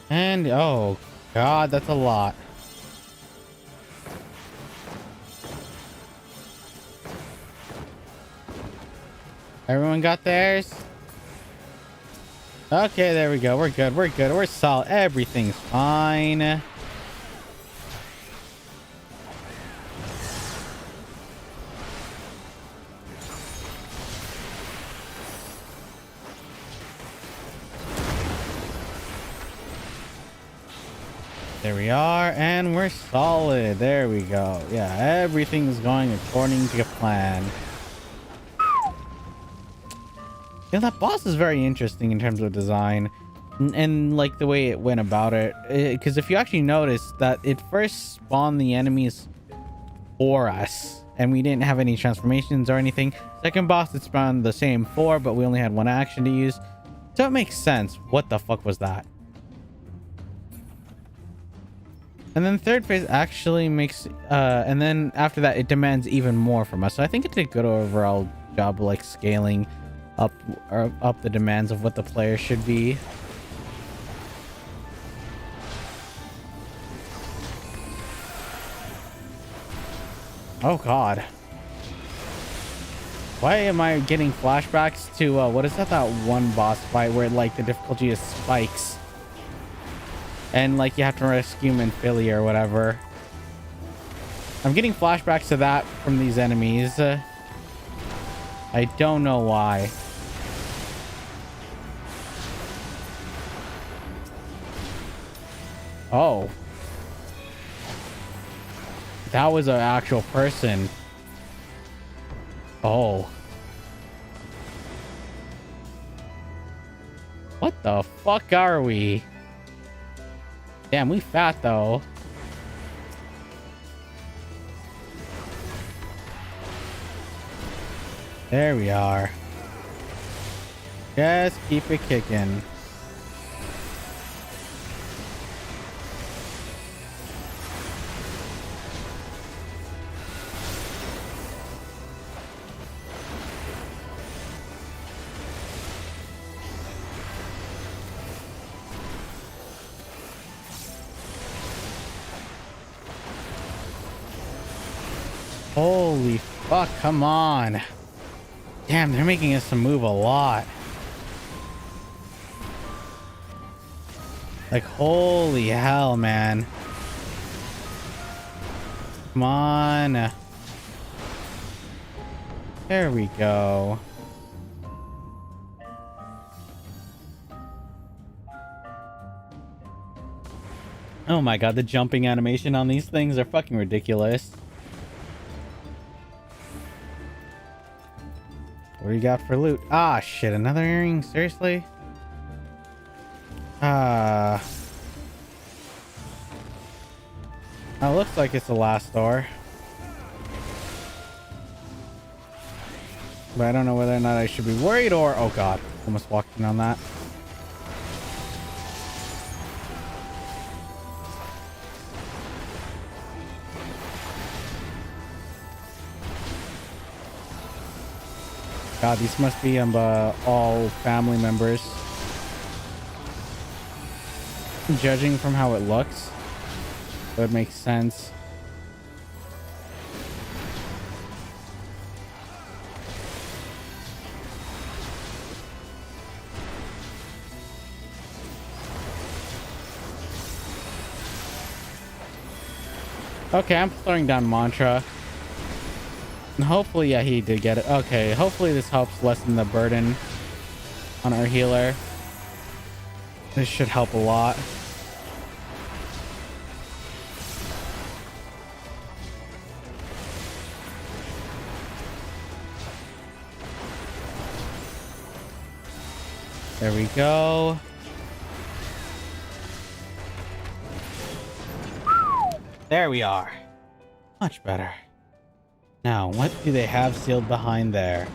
And, oh, god, that's a lot. Everyone got theirs? Okay, there we go. We're good. We're good. We're solid. Everything's fine. There we are, and we're solid. There we go. Yeah, everything's going according to plan. Yeah, that boss is very interesting in terms of design and like the way it went about it. Because if you actually notice that it first spawned the enemies for us and we didn't have any transformations or anything. Second boss, it spawned the same 4, but we only had 1 action to use. So it makes sense. What the fuck was that? And then third phase actually makes, and then after that, it demands even more from us. So I think it did a good overall job, like scaling up the demands of what the player should be. Oh god. Why am I getting flashbacks to what is that one boss fight where like the difficulty is spikes and like you have to rescue him in Philly or whatever? I'm getting flashbacks to that from these enemies. I don't know why. Oh. That was an actual person. Oh. What the fuck are we? Damn, we fat though. There we are. Just keep it kicking. Holy fuck, come on. Damn, they're making us move a lot. Like, holy hell, man. Come on. There we go. Oh my god, the jumping animation on these things are fucking ridiculous. What do you got for loot? Ah, shit, another earring? Seriously? Oh, looks like it's the last door. But I don't know whether or not I should be worried or... Oh god, almost walked in on that. God, these must be all family members. Judging from how it looks, that would make sense. Okay, I'm throwing down mantra. And hopefully, yeah, he did get it. Okay, hopefully this helps lessen the burden on our healer. This should help a lot. There we go. There we are. Much better. Now, what do they have sealed behind there?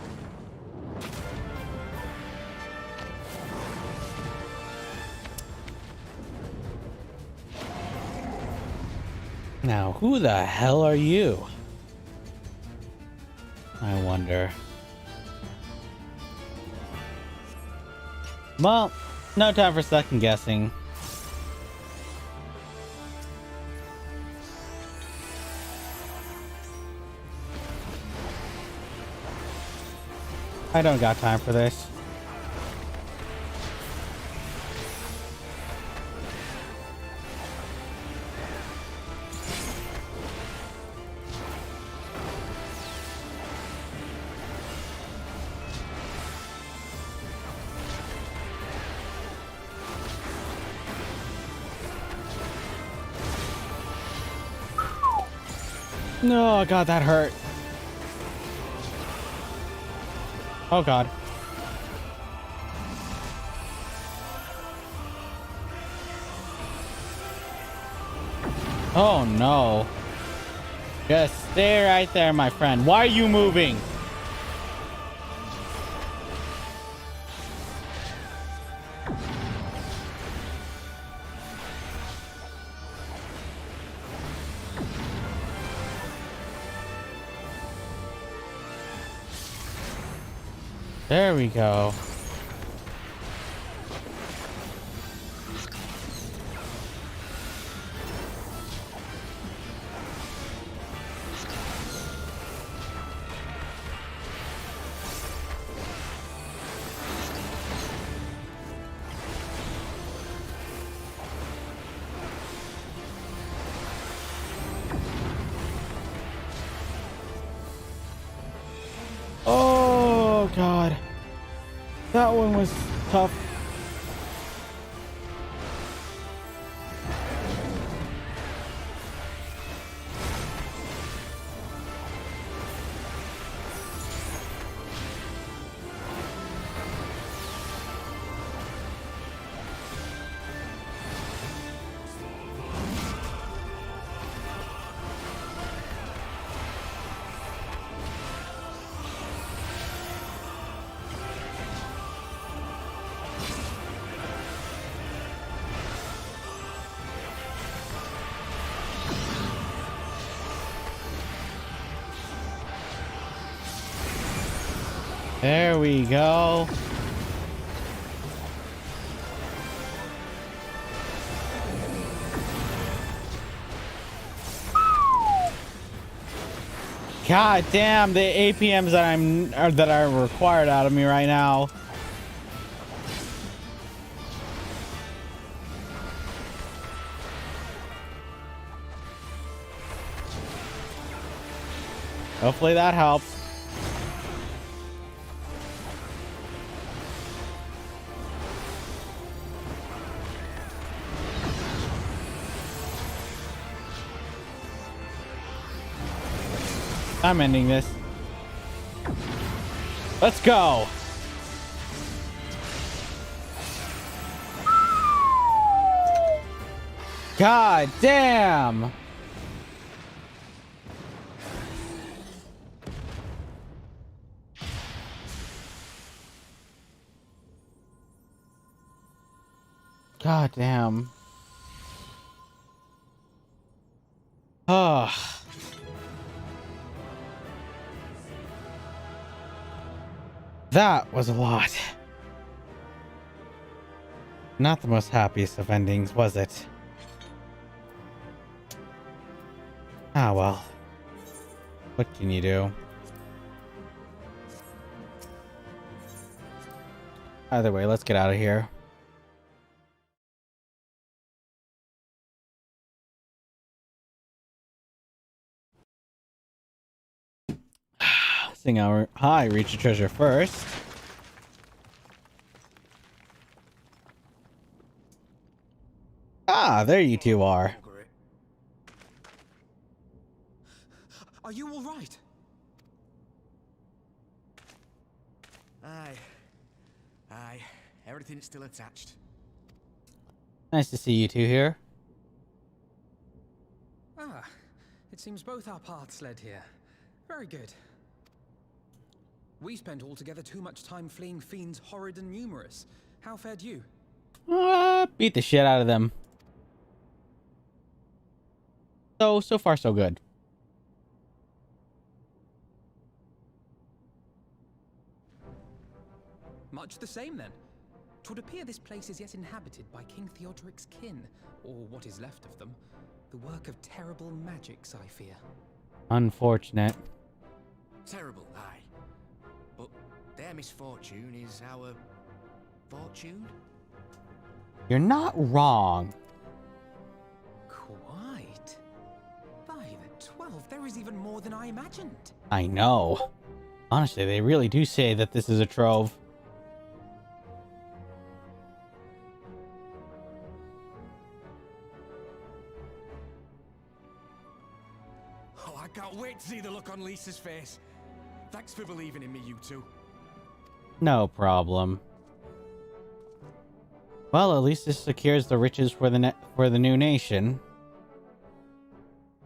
Now, who the hell are you? I wonder. Well, no time for second guessing. I don't got time for this. No, God, that hurt. Oh, God. Oh, no. Just stay right there, my friend. Why are you moving? There we go. Oh, God. That one was tough. There we go. God damn, the APMs that are required out of me right now. Hopefully that helps. I'm ending this. Let's go. God damn. God damn. Ah. That was a lot. Not the most happiest of endings, was it? Ah, well. What can you do? Either way, let's get out of here. Sing our hi, reach the treasure first. Ah, there you two are. Are you all right? Aye. Everything's still attached. Nice to see you two here. Ah, it seems both our paths led here. Very good. We spent altogether too much time fleeing fiends horrid and numerous. How fared you? Beat the shit out of them. So far so good. much the same then. 'Twould appear this place is yet inhabited by King Theodoric's kin, or what is left of them. The work of terrible magics, I fear. Unfortunate. Terrible, aye. But their misfortune is our fortune? You're not wrong. Quite. By the 12, there is even more than I imagined. I know. Honestly, they really do say that this is a trove. Oh, I can't wait to see the look on Lisa's face. Thanks for believing in me, you two. No problem. Well, at least this secures the riches for the new nation.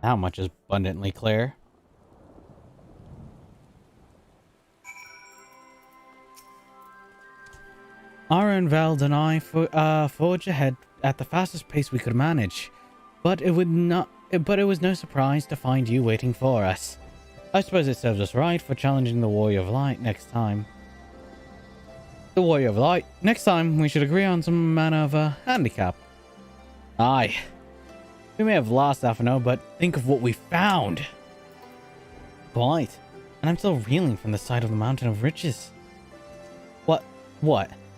How much is abundantly clear. Arenveld and I forge ahead at the fastest pace we could manage, but it was no surprise to find you waiting for us. I suppose it serves us right for challenging the Warrior of Light next time. The Warrior of Light. Next time, we should agree on some manner of a handicap. Aye. We may have lost Alphino, but think of what we found. Quite. And I'm still reeling from the sight of the Mountain of Riches. What?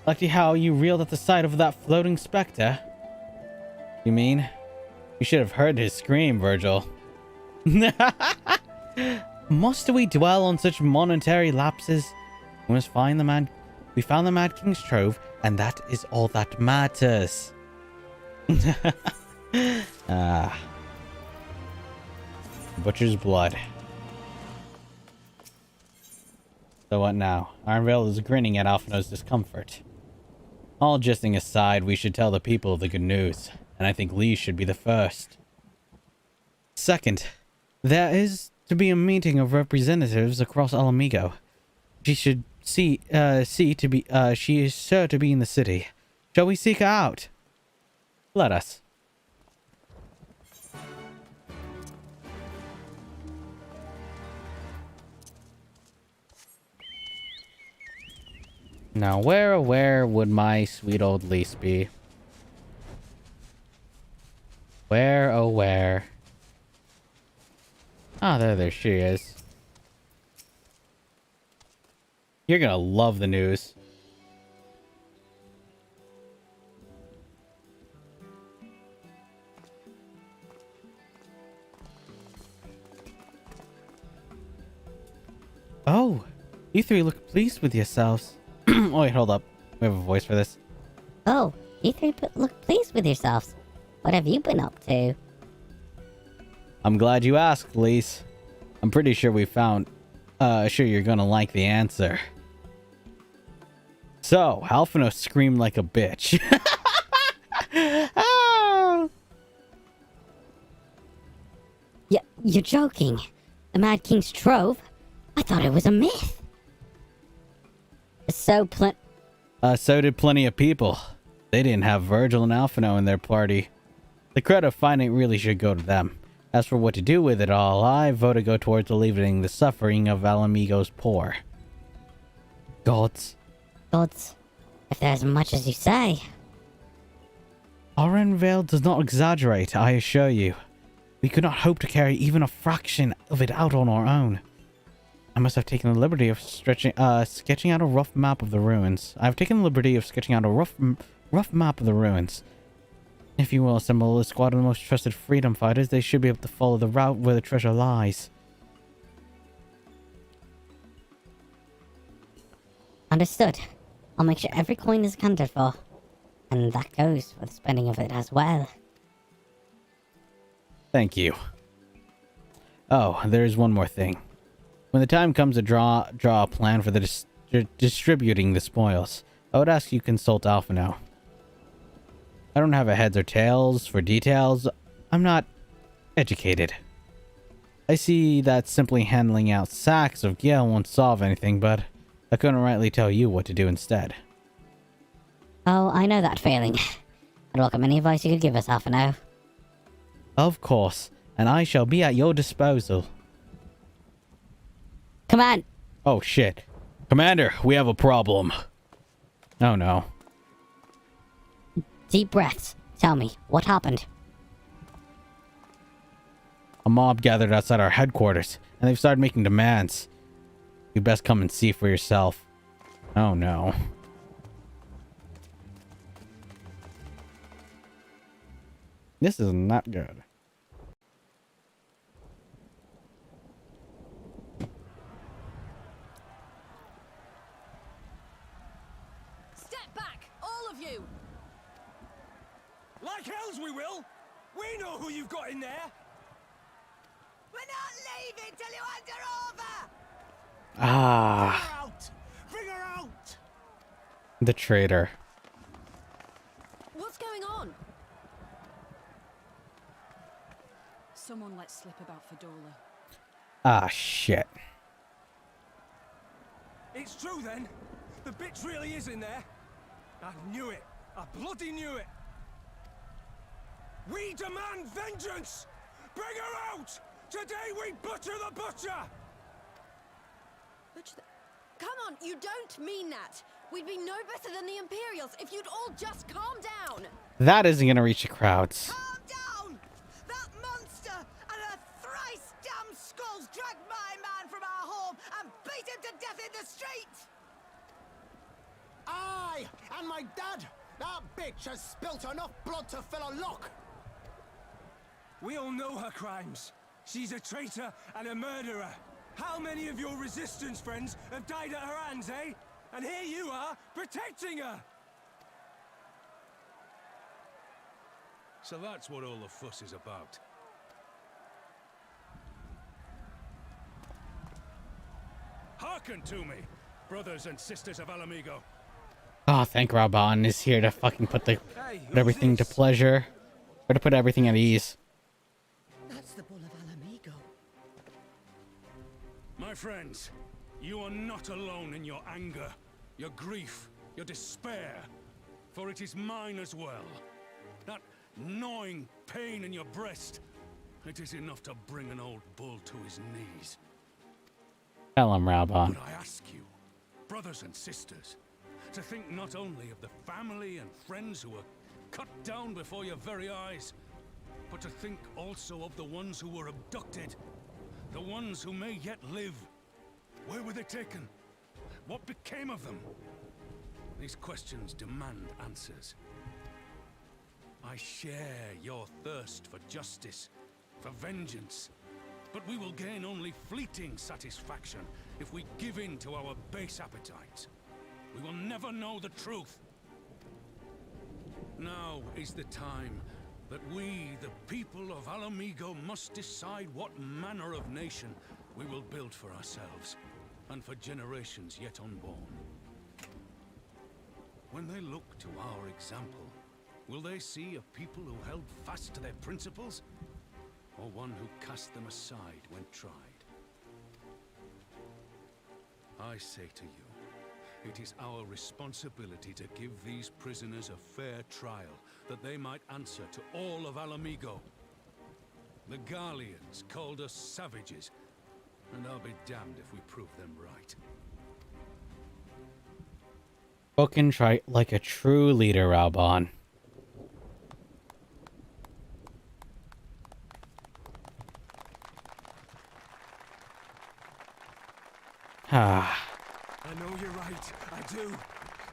Like how you reeled at the sight of that floating spectre? You mean? You should have heard his scream, Vergil. Must we dwell on such momentary lapses? We must find the man. We found the Mad King's trove, and that is all that matters. Butcher's blood. So what now? Ironvale is grinning at Alphino's discomfort. All jesting aside, we should tell the people the good news, and I think Lee should be the first. Second, there is to be a meeting of representatives across Alamigo. She should she is sure to be in the city. Shall we seek her out? Let us. Now, where would my sweet old Lise be? Where, oh where? Ah, there she is. You're gonna love the news. Oh, you three look pleased with yourselves. Oh, wait, hold up. We have a voice for this. Oh, you three look pleased with yourselves. What have you been up to? I'm glad you asked, Lise. I'm pretty sure we found... sure you're gonna like the answer. So, Alphino screamed like a bitch. Ah! You're joking. The Mad King's trove? I thought it was a myth. So did plenty of people. They didn't have Vergil and Alphino in their party. The credit of finding it really should go to them. As for what to do with it all, I vote to go towards alleviating the suffering of Alamigo's poor. Gods. If there's much as you say. Arenvale does not exaggerate, I assure you. We could not hope to carry even a fraction of it out on our own. I must have taken the liberty of sketching out a rough map of the ruins. I've taken the liberty of sketching out a rough map of the ruins. If you will assemble a squad of the most trusted freedom fighters, they should be able to follow the route where the treasure lies. Understood. I'll make sure every coin is accounted for. And that goes for the spending of it as well. Thank you. Oh, there is one more thing. When the time comes to draw a plan for the distributing the spoils, I would ask you consult Alphino. I don't have a heads or tails for details. I'm not educated. I see that simply handling out sacks of gale won't solve anything, but I couldn't rightly tell you what to do instead. Oh, I know that feeling. I'd welcome any advice you could give us, Alphino. Of course, and I shall be at your disposal. Come on! Oh shit. Commander, we have a problem. Oh no. Deep breaths. Tell me, what happened? A mob gathered outside our headquarters, and they've started making demands. You best come and see for yourself. Oh no. This is not good. Step back, all of you! Like hells we will! We know who you've got in there! We're not leaving till you hand her over! Ah, Out! Bring her out! the traitor. What's going on? Someone let slip about Fedora. Ah, shit. It's true then! The bitch really is in there! I knew it! I bloody knew it! We demand vengeance! Bring her out! Today we butcher the butcher! Come on, you don't mean that! We'd be no better than the Imperials if you'd all just calm down! That isn't gonna reach the crowds. Calm down! That monster and her thrice damned skulls dragged my man from our home and beat him to death in the street! Aye, and my dad! That bitch has spilt enough blood to fill a lock! We all know her crimes. She's a traitor and a murderer. How many of your resistance friends have died at her hands, eh? And here you are, protecting her! So that's what all the fuss is about. Hearken to me, brothers and sisters of Alamigo. Oh, thank Raban is here to fucking put Hey, everything to pleasure. Or to put everything at ease. That's the Bull of Alamigo. My friends, you are not alone in your anger, your grief, your despair, for it is mine as well. That gnawing pain in your breast, it is enough to bring an old bull to his knees. Tell him, Raban. But I ask you, brothers and sisters, to think not only of the family and friends who were cut down before your very eyes, but to think also of the ones who were abducted, the ones who may yet live. Where were they taken? What became of them? These questions demand answers. I share your thirst for justice, for vengeance, but we will gain only fleeting satisfaction if we give in to our base appetites. We will never know the truth. Now is the time that we, the people of Alamigo, must decide what manner of nation we will build for ourselves, and for generations yet unborn. When they look to our example, will they see a people who held fast to their principles, or one who cast them aside when tried? I say to you, it is our responsibility to give these prisoners a fair trial, that they might answer to all of Alamigo. The Garleans called us savages, and I'll be damned if we prove them right. Spoken trite like a true leader, Raban. Ah. I know you're right, I do,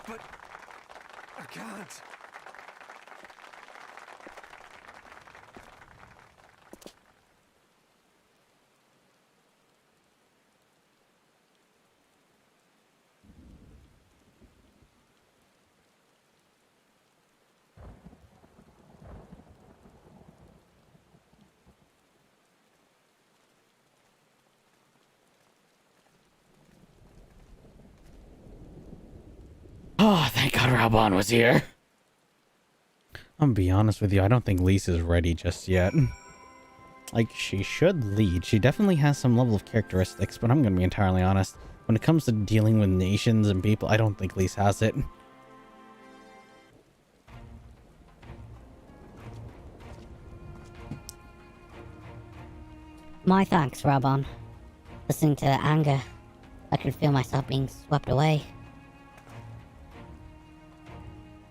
but I can't. Oh, thank God Raban was here. I'm gonna be honest with you, I don't think Lisa's ready just yet. Like, she should lead. She definitely has some level of characteristics, but I'm gonna be entirely honest. When it comes to dealing with nations and people, I don't think Lisa has it. My thanks, Raban. Listening to the anger, I could feel myself being swept away.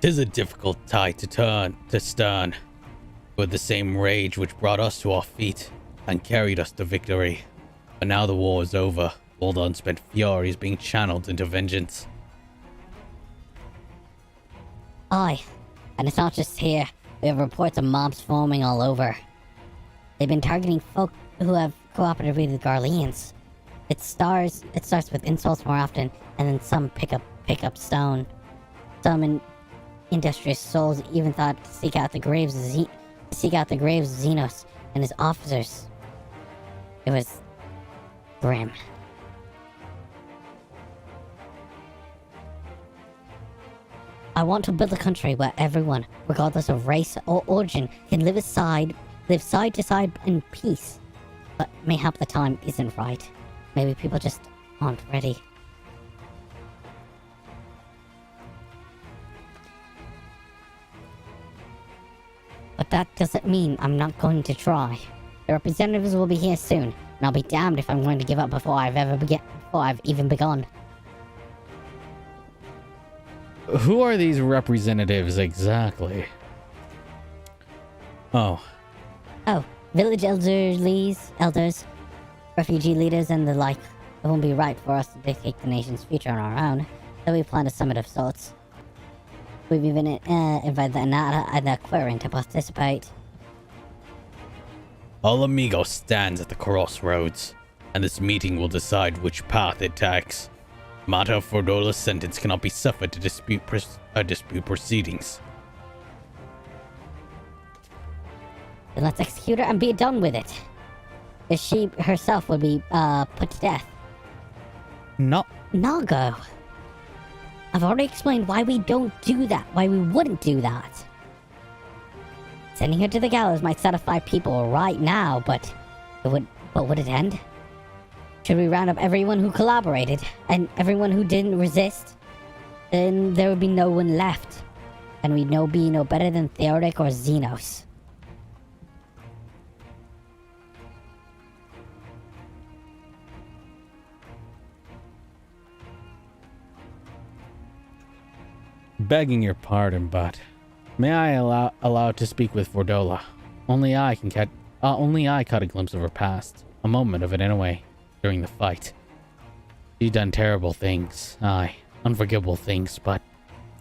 'Tis a difficult tide to turn to stern, with the same rage which brought us to our feet and carried us to victory. But now the war is over, all the unspent fury is being channeled into vengeance. Aye, and it's not just here. We have reports of mobs forming all over. They've been targeting folk who have cooperated with the Garleans. It starts with insults more often, and then some pick up stone. Some industrious souls even thought to seek out the graves of Xenos and his officers. It was grim. I want to build a country where everyone, regardless of race or origin, can live side to side in peace. But mayhap the time isn't right. Maybe people just aren't ready. But that doesn't mean I'm not going to try. The representatives will be here soon, and I'll be damned if I'm going to give up before I've even begun. Who are these representatives exactly? Oh, Village elders, refugee leaders, and the like. It won't be right for us to dictate the nation's future on our own, so we planned a summit of sorts. We've even invited the Anata and the Aquarian to participate. All Amigo stands at the crossroads, and this meeting will decide which path it takes. Mata Fordola's sentence cannot be suffered to dispute proceedings. Then let's execute her and be done with it. If she herself will be put to death. Nago. I've already explained why we don't do that, why we wouldn't do that. Sending her to the gallows might satisfy people right now, but would it end? Should we round up everyone who collaborated and everyone who didn't resist? Then there would be no one left, and we'd be no better than Theodoric or Xenos. Begging your pardon, but may I allow to speak with Fordola? Only I caught a glimpse of her past, a moment of it anyway, during the fight. She's done terrible things, aye, unforgivable things, but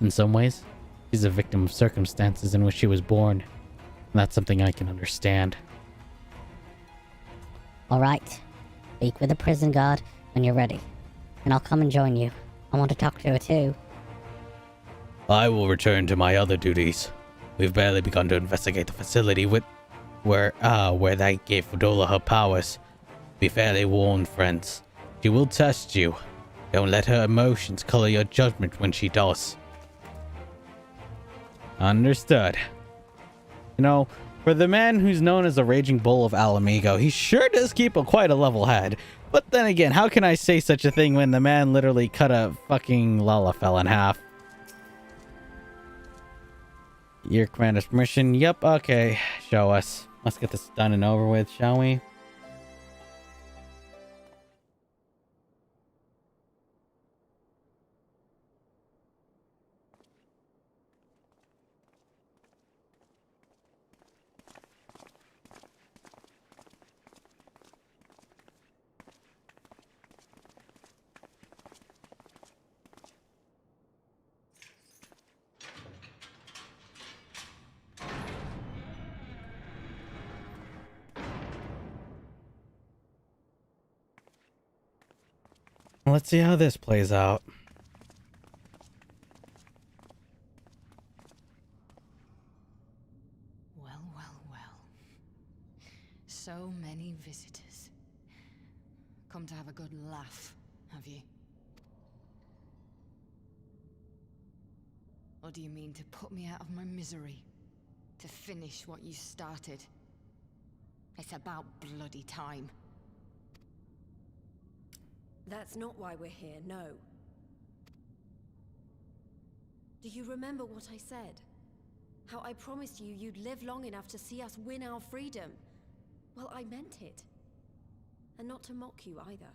in some ways, she's a victim of circumstances in which she was born, and that's something I can understand. Alright, speak with the prison guard when you're ready, and I'll come and join you. I want to talk to her too. I will return to my other duties. We've barely begun to investigate the facility where they gave Fordola her powers. Be fairly warned, friends. She will test you. Don't let her emotions color your judgment when she does. Understood. You know, for the man who's known as the Raging Bull of Alamigo, he sure does keep quite a level head. But then again, how can I say such a thing when the man literally cut a fucking Lalafell in half? Your commander's permission. Yep, okay. Show us. Let's get this done and over with, shall we? Let's see how this plays out. Well, well, well. So many visitors. Come to have a good laugh, have you? Or do you mean to put me out of my misery? To finish what you started? It's about bloody time. That's not why we're here, no. Do you remember what I said? How I promised you you'd live long enough to see us win our freedom? Well, I meant it. And not to mock you either.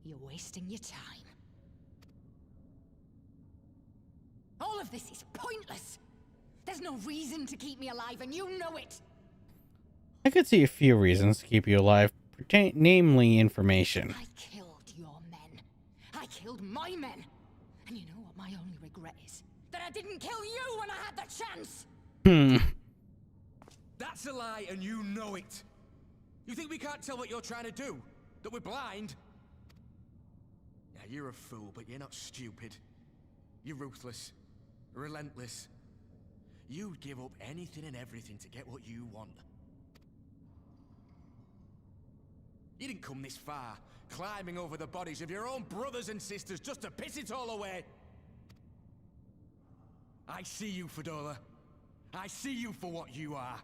You're wasting your time. All of this is pointless. There's no reason to keep me alive, and you know it. I could see a few reasons to keep you alive, namely information. I killed your men. I killed my men. And you know what my only regret is? That I didn't kill you when I had the chance. That's a lie, and you know it. You think we can't tell what you're trying to do? That we're blind? Yeah, you're a fool, but you're not stupid. You're ruthless. Relentless. You'd give up anything and everything to get what you want. You didn't come this far, climbing over the bodies of your own brothers and sisters just to piss it all away. I see you, Fedora. I see you for what you are.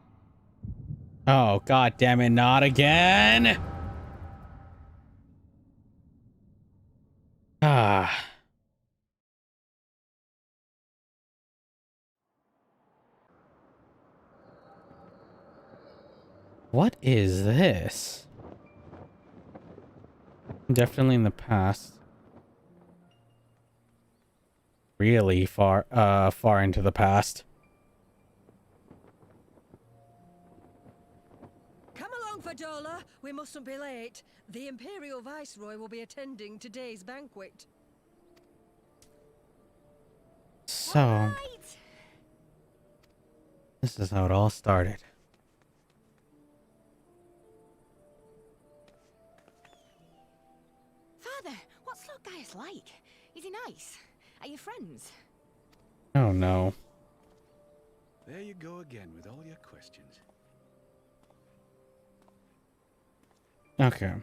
Oh, god damn it, not again! Ah. What is this? Definitely in the past. Really far into the past. Come along, Vergil. We mustn't be late. The Imperial Viceroy will be attending today's banquet. So, this is how it all started. Father, what's Lord Gaius like? Is he nice? Are you friends? Oh no. There you go again with all your questions. Okay.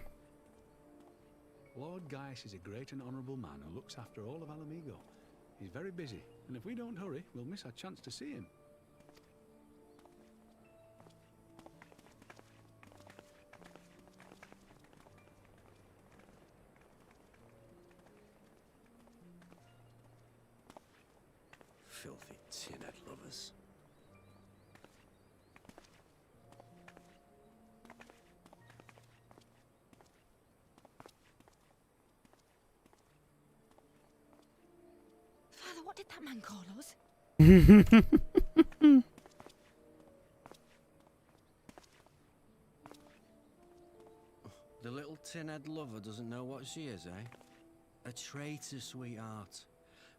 Lord Gaius is a great and honourable man who looks after all of Alamigo. He's very busy, and if we don't hurry, we'll miss our chance to see him. Filthy tin-head lovers. Father, what did that man call us? The little tin-head lover doesn't know what she is, eh? A traitor, sweetheart.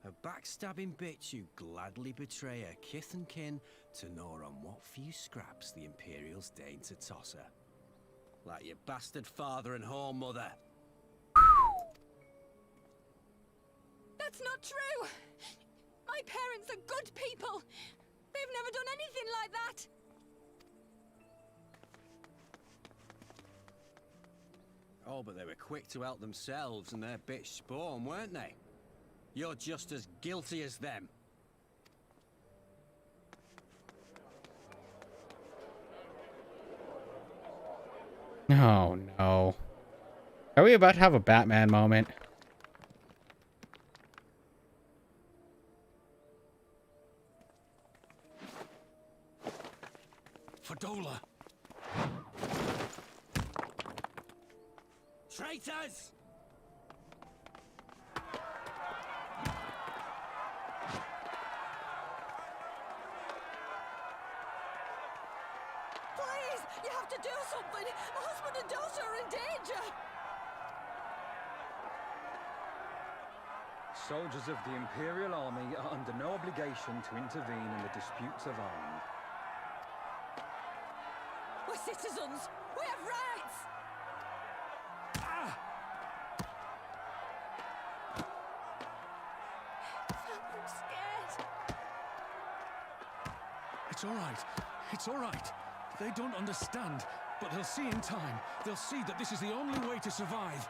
A backstabbing bitch who'd gladly betray her kith and kin to gnaw on what few scraps the Imperials deign to toss her. Like your bastard father and whore mother. That's not true! My parents are good people! They've never done anything like that! Oh, but they were quick to help themselves and their bitch spawn, weren't they? You're just as guilty as them. Oh no. Are we about to have a Batman moment? Fadola! Traitors! Please, you have to do something. My husband and daughter are in danger. Soldiers of the Imperial Army are under no obligation to intervene in the disputes of arms. We're citizens. We have rights. I'm scared. It's all right. It's all right. They don't understand, but they'll see in time. They'll see that this is the only way to survive.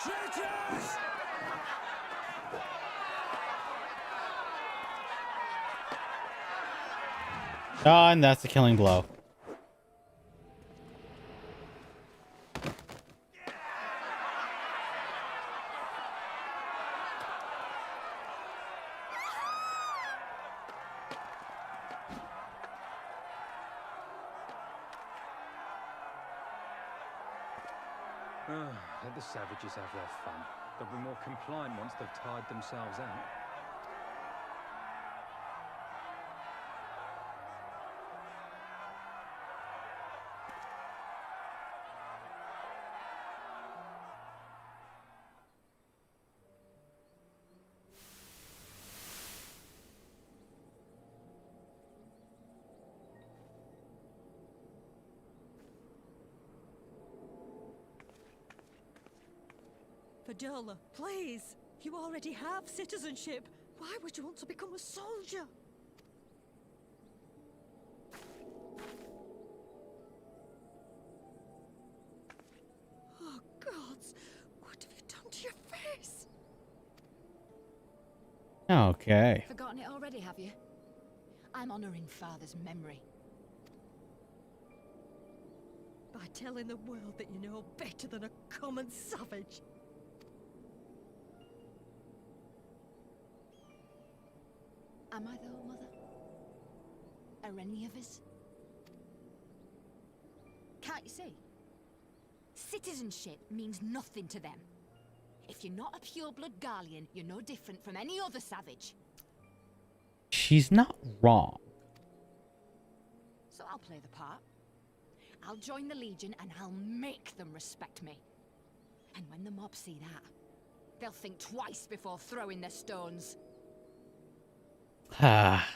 Traitors! Oh, and that's the killing blow. Let the savages have their fun. They'll be more compliant once they've tired themselves out. Vergil, please! You already have citizenship. Why would you want to become a soldier? Oh, gods! What have you done to your face? Okay. Forgotten it already, have you? I'm honoring Father's memory. By telling the world that you know better than a common savage. Am I though, Mother? Are any of us? Can't you see? Citizenship means nothing to them. If you're not a pure-blood Garlean, you're no different from any other savage. She's not wrong. So I'll play the part. I'll join the Legion and I'll make them respect me. And when the mob see that, they'll think twice before throwing their stones. Ah.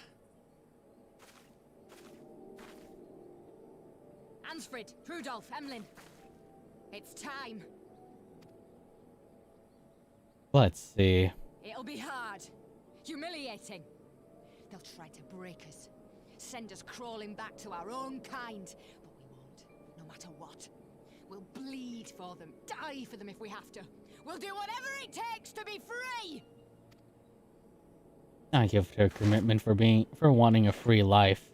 Ansfrid, Rudolph, Emlyn. It's time. Let's see. It'll be hard. Humiliating. They'll try to break us. Send us crawling back to our own kind. But we won't, no matter what. We'll bleed for them, die for them if we have to. We'll do whatever it takes to be free! I give her commitment for wanting a free life.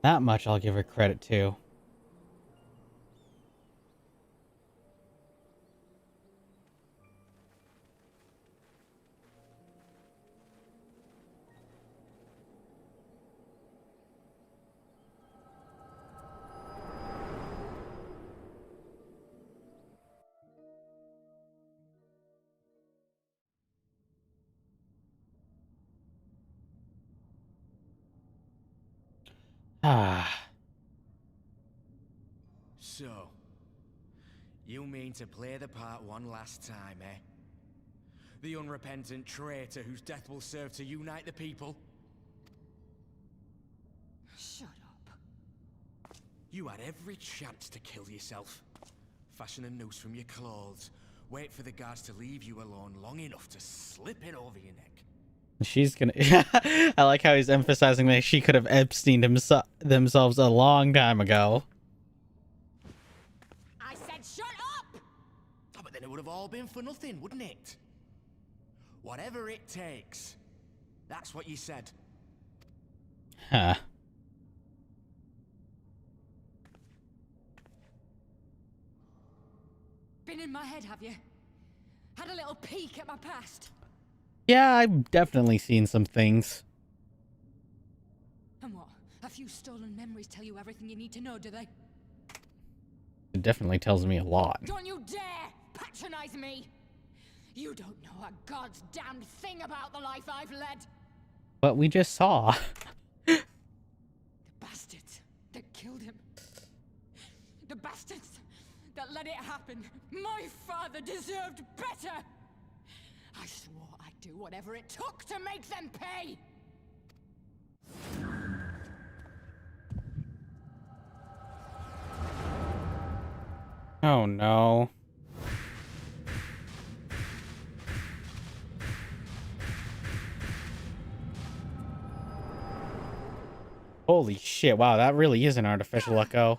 That much I'll give her credit to. Ah. So, you mean to play the part one last time, eh? The unrepentant traitor whose death will serve to unite the people? Shut up. You had every chance to kill yourself. Fashion a noose from your clothes. Wait for the guards to leave you alone long enough to slip it over your neck. She's gonna... I like how he's emphasizing that she could have Epsteined themselves a long time ago. I said shut up! Oh, but then it would have all been for nothing, wouldn't it? Whatever it takes. That's what you said. Huh. Been in my head, have you? Had a little peek at my past? Yeah, I've definitely seen some things. And what? A few stolen memories tell you everything you need to know, do they? It definitely tells me a lot. Don't you dare patronize me! You don't know a god's damned thing about the life I've led! But we just saw. The bastards that killed him. The bastards that let it happen. My father deserved better! I swore I'd do whatever it took to make them pay! Oh no. Holy shit, wow, that really is an artificial echo.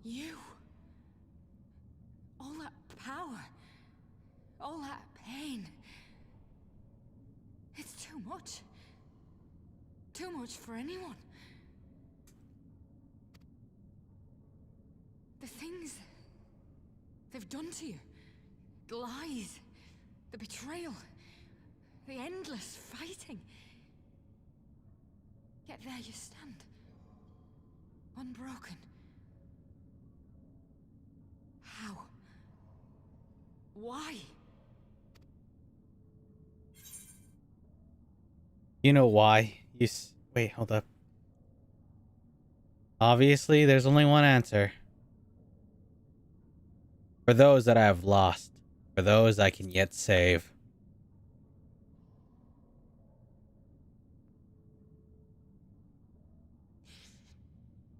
You. All that power. All that pain. It's too much. Too much for anyone. they've done to you. The lies, the betrayal, the endless fighting. Yet there you stand, unbroken. How? Why? You know why? Wait, hold up. Obviously, there's only one answer. For those that I have lost. For those I can yet save.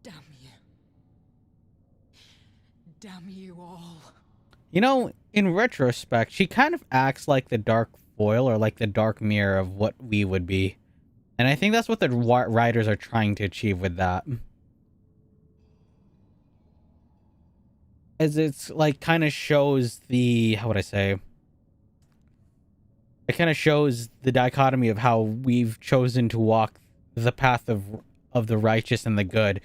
Damn you. Damn you all. You know, in retrospect, she kind of acts like the dark foil or like the dark mirror of what we would be. And I think that's what the writers are trying to achieve with that. As it's like kind of shows the, how would I say? It kind of shows the dichotomy of how we've chosen to walk the path of the righteous and the good.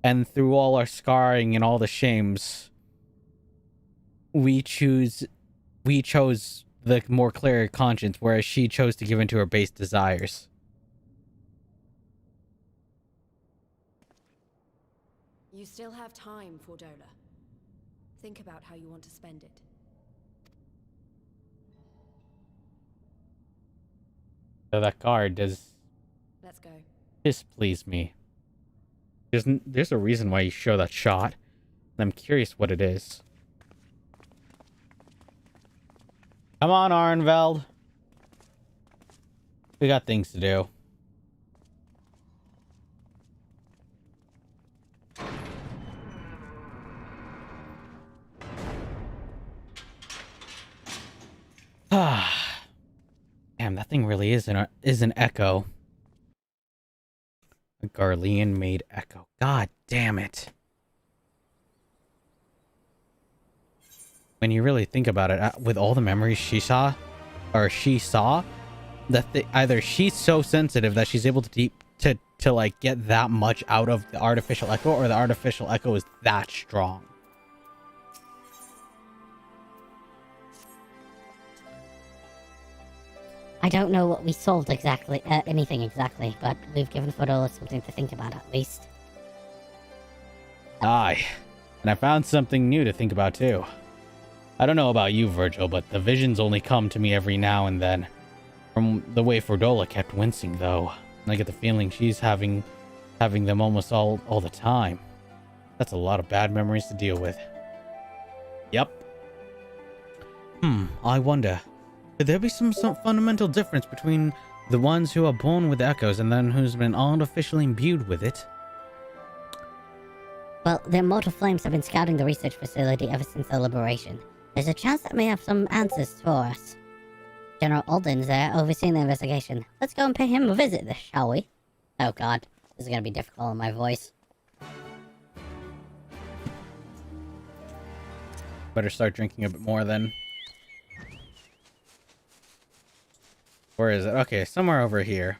And through all our scarring and all the shames, we chose the more clear conscience, whereas she chose to give into her base desires. You still have time, Fordola. Think about how you want to spend it. So that card does Let's go. displease me. There's a reason why you show that shot, and I'm curious what it is. Come on, Arnveld. We got things to do. Damn, that thing really is an echo. A Garlean-made echo. God damn it. When you really think about it, with all the memories she saw, that either she's so sensitive that she's able to like get that much out of the artificial echo, or the artificial echo is that strong. I don't know what we solved exactly, anything exactly, but we've given Fordola something to think about at least. Aye, and I found something new to think about too. I don't know about you, Vergil, but the visions only come to me every now and then. From the way Fordola kept wincing, though, I get the feeling she's having them almost all the time. That's a lot of bad memories to deal with. Yep. I wonder, could there be some fundamental difference between the ones who are born with echoes and then who's been artificially imbued with it? Well, the Immortal Flames have been scouting the research facility ever since the liberation. There's a chance that may have some answers for us. General Alden's there, overseeing the investigation. Let's go and pay him a visit, shall we? Oh god, this is gonna be difficult on my voice. Better start drinking a bit more then. Where is it? Okay, somewhere over here.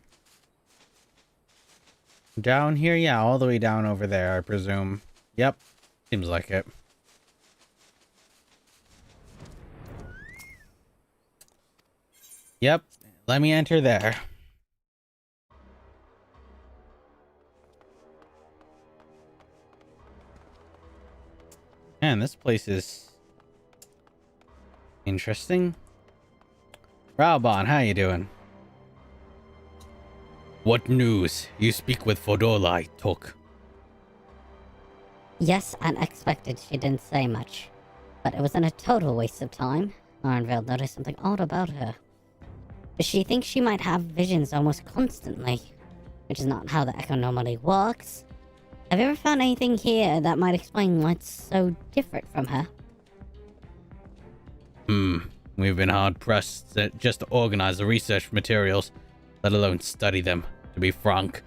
Down here? Yeah, all the way down over there, I presume. Yep, seems like it. Yep, let me enter there. Man, this place is interesting. Raubon, how you doing? What news? You speak with Fordola, I took. Yes, unexpected she didn't say much. But it wasn't a total waste of time. Arnveld noticed something odd about her. She thinks she might have visions almost constantly, which is not how the echo normally works. Have you ever found anything here that might explain why it's so different from her? We've been hard-pressed just to organize the research materials, let alone study them. To be frank,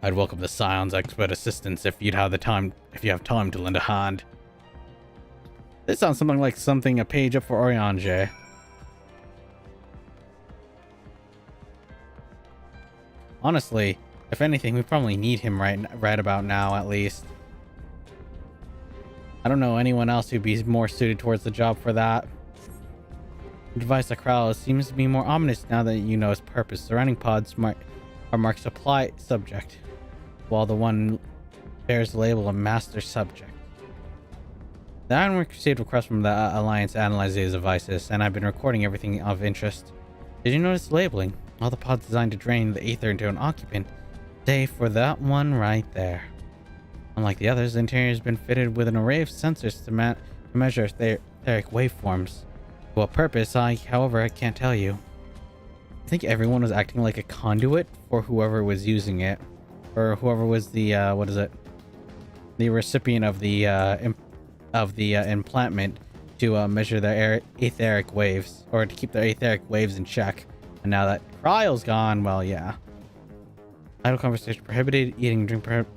I'd welcome the Scion's expert assistance if you have time to lend a hand. This sounds something like a page up for Oriange. Honestly, if anything, we probably need him right about now, at least. I don't know anyone else who'd be more suited towards the job for that. The device Akral seems to be more ominous now that you know its purpose. Surrounding pods are marked supply subject, while the one bears the label of master subject. The Ironwork received requests from the Alliance to analyze these devices, and I've been recording everything of interest. Did you notice the labeling? All the pods designed to drain the ether into an occupant, save for that one right there. Unlike the others, the interior has been fitted with an array of sensors to measure etheric waveforms. For what purpose, however, I can't tell you. I think everyone was acting like a conduit for whoever was using it, or whoever was the the recipient of the implantment to measure their etheric waves, or to keep their etheric waves in check. And now that Cryle's gone, well, yeah. Idle conversation prohibited. Eating and drink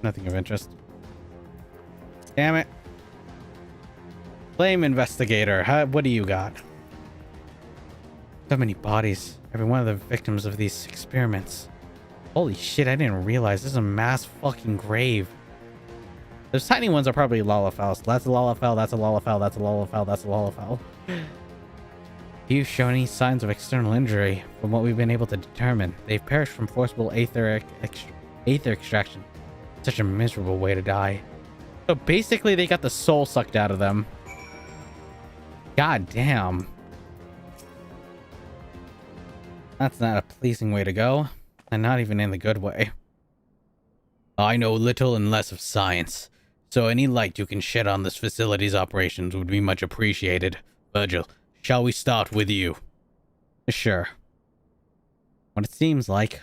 nothing of interest. Damn it. Flame investigator, what do you got? So many bodies. Every one of the victims of these experiments. Holy shit, I didn't realize this is a mass fucking grave. Those tiny ones are probably Lalafels. That's a Lalafel, that's a Lalafel, that's a Lalafel, that's a Lalafel. Do you show any signs of external injury? From what we've been able to determine, they've perished from forcible ether extraction. Such a miserable way to die. So basically they got the soul sucked out of them. God damn. That's not a pleasing way to go. And not even in the good way. I know little and less of science, so any light you can shed on this facility's operations would be much appreciated. Vergil, shall we start with you? Sure. What it seems like.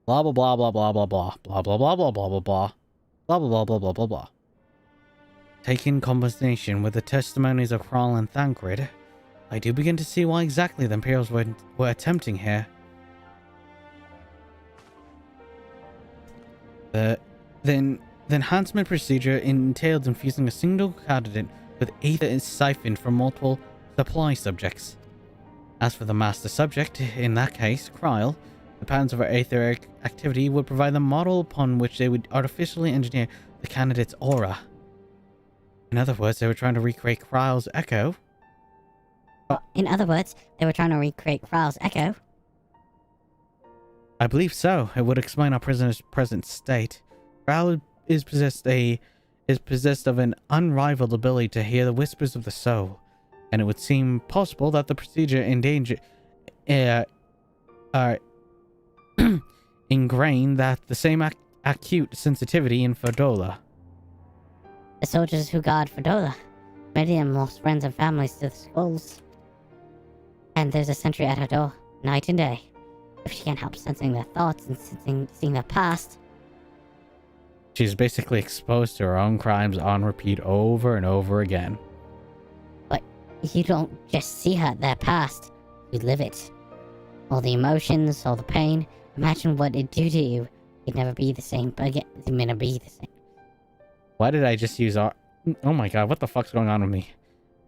Blah blah blah blah blah blah blah blah blah blah blah blah blah blah blah blah blah blah blah blah. Taken in combination with the testimonies of Kral and Thancred, I do begin to see why exactly the Imperials were attempting here. The enhancement procedure entailed infusing a single candidate with ether siphoned from multiple supply subjects. As for the master subject, in that case, Kral, the patterns of her etheric activity would provide the model upon which they would artificially engineer the candidate's aura. In other words, they were trying to recreate Kral's echo. In other words, they were trying to recreate Kral's echo. I believe so. It would explain our prisoner's present state. Kral is possessed of an unrivaled ability to hear the whispers of the soul, and it would seem possible that the procedure ingrained that the same acute sensitivity in Fordola. The soldiers who guard Fordola, many of them lost friends and families to the skulls. And there's a sentry at her door, night and day. If she can't help sensing their thoughts and seeing their past. She's basically exposed to her own crimes on repeat over and over again. But you don't just see their past, you live it. All the emotions, all the pain. Imagine what it'd do to you. You'd never be the same, but again, you'd never be the same. Why did I just use our... Oh my god, what the fuck's going on with me?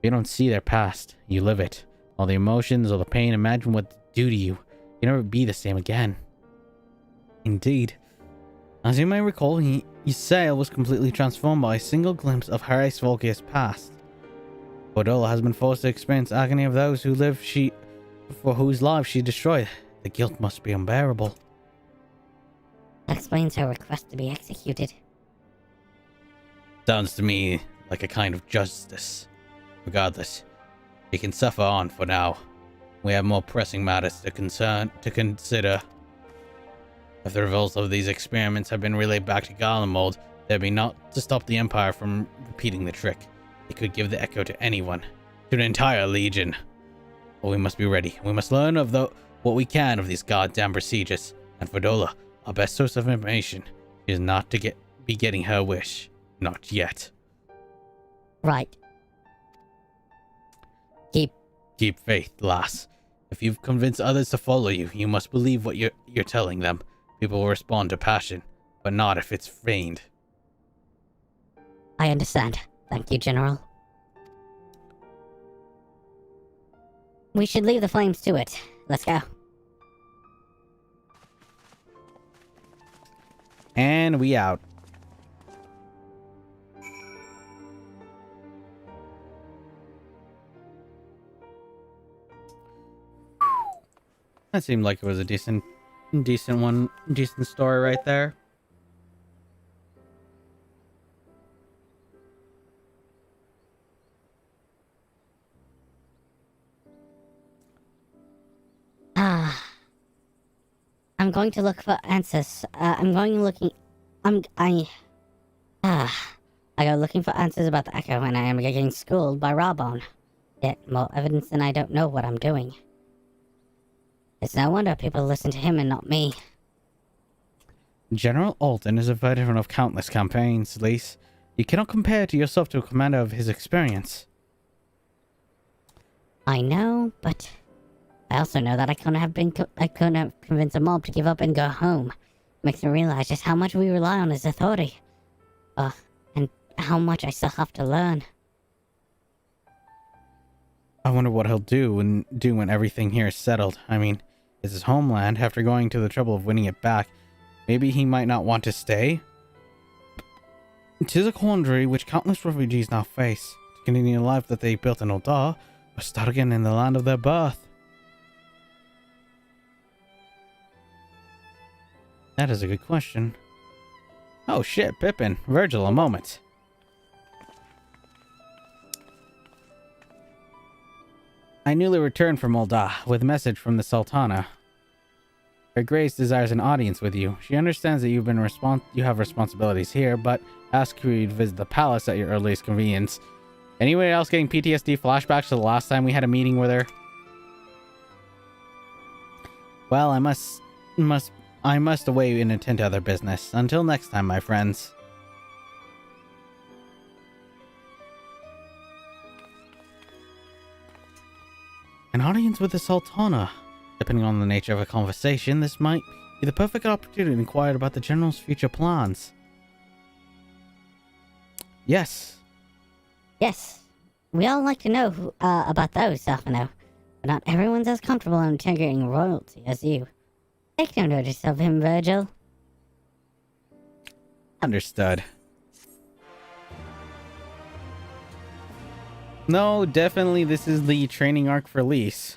You don't see their past, you live it. All the emotions, all the pain, imagine what it'd do to you. You'll never be the same again. Indeed. As you may recall, Ysael was completely transformed by a single glimpse of Haris Volkir's past. Fordola has been forced to experience agony of those who live for whose lives she destroyed. The guilt must be unbearable. That explains her request to be executed. Sounds to me like a kind of justice. Regardless, he can suffer on for now. We have more pressing matters to consider. If the results of these experiments have been relayed back to Garlemald, there'd be not to stop the Empire from repeating the trick. They could give the echo to anyone, to an entire legion. But we must be ready. We must learn of what we can of these goddamn procedures. And Fordola, our best source of information, is not to be getting her wish. Not yet. Right. Keep faith, lass. If you've convinced others to follow you, you must believe what you're telling them. People will respond to passion, but not if it's feigned. I understand. Thank you, General. We should leave the flames to it. Let's go. And we out. That seemed like it was a decent story right there. I'm going to look for answers. I go looking for answers about the Echo and I am getting schooled by Rawbone. Yet more evidence than I don't know what I'm doing. It's no wonder people listen to him and not me. General Alden is a veteran of countless campaigns, Lise. You cannot compare to yourself to a commander of his experience. I know, but I also know that I couldn't have convinced a mob to give up and go home. Makes me realize just how much we rely on his authority. And how much I still have to learn. I wonder what he'll do when everything here is settled. I mean, it's his homeland. After going to the trouble of winning it back, maybe he might not want to stay? 'Tis a quandary which countless refugees now face. To continue the life that they built in Oldar, or start again in the land of their birth. That is a good question. Oh shit, Pippin. Vergil, a moment. I newly returned from Oldar with a message from the Sultana. Her Grace desires an audience with you. She understands that you have responsibilities here, but asks you to visit the palace at your earliest convenience. Anyone else getting PTSD flashbacks to the last time we had a meeting with her? Well, I must away and attend to other business. Until next time, my friends. An audience with the Sultana. Depending on the nature of a conversation, this might be the perfect opportunity to inquire about the General's future plans. Yes. Yes. We all like to know about those, Safano. But not everyone's as comfortable integrating royalty as you. Take no notice of him, Vergil. Understood. No, definitely this is the training arc for Lise.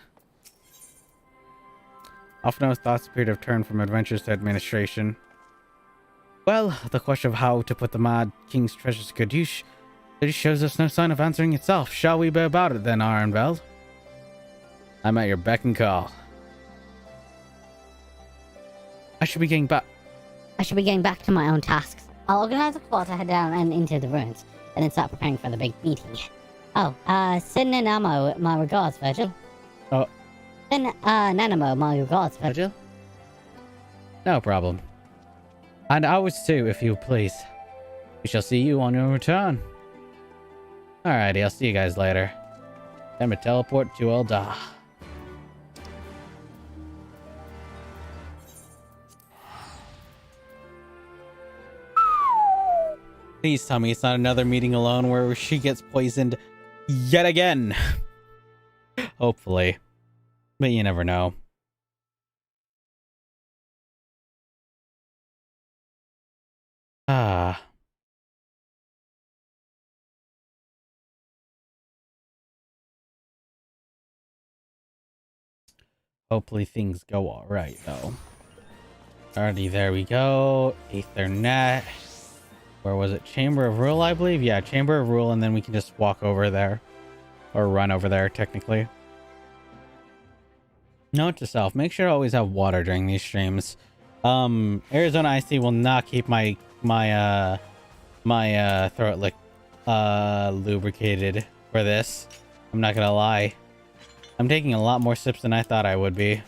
Often his thoughts appear to have turned from adventures to administration. Well, the question of how to put the Mad King's treasures to good use shows us no sign of answering itself. Shall we be about it then, Arnveld? I'm at your beck and call. I should be getting back to my own tasks. I'll organize a call to head down and into the ruins, and then start preparing for the big meeting. Oh, send Nanamo my regards, Vergil. Oh. Send Nanamo my regards, Vergil. No problem. And ours too, if you please. We shall see you on your return. Alrighty, I'll see you guys later. Time to teleport to Eldar. Please tell me it's not another meeting alone where she gets poisoned yet again. Hopefully. But you never know. Hopefully things go alright, though. Alrighty, there we go. Aethernet. Where was it? Chamber of Rule, I believe? Yeah, Chamber of Rule, and then we can just walk over there. Or run over there, technically. Note to self, make sure to always have water during these streams. Arizona Icy will not keep my throat lubricated for this. I'm not gonna lie. I'm taking a lot more sips than I thought I would be.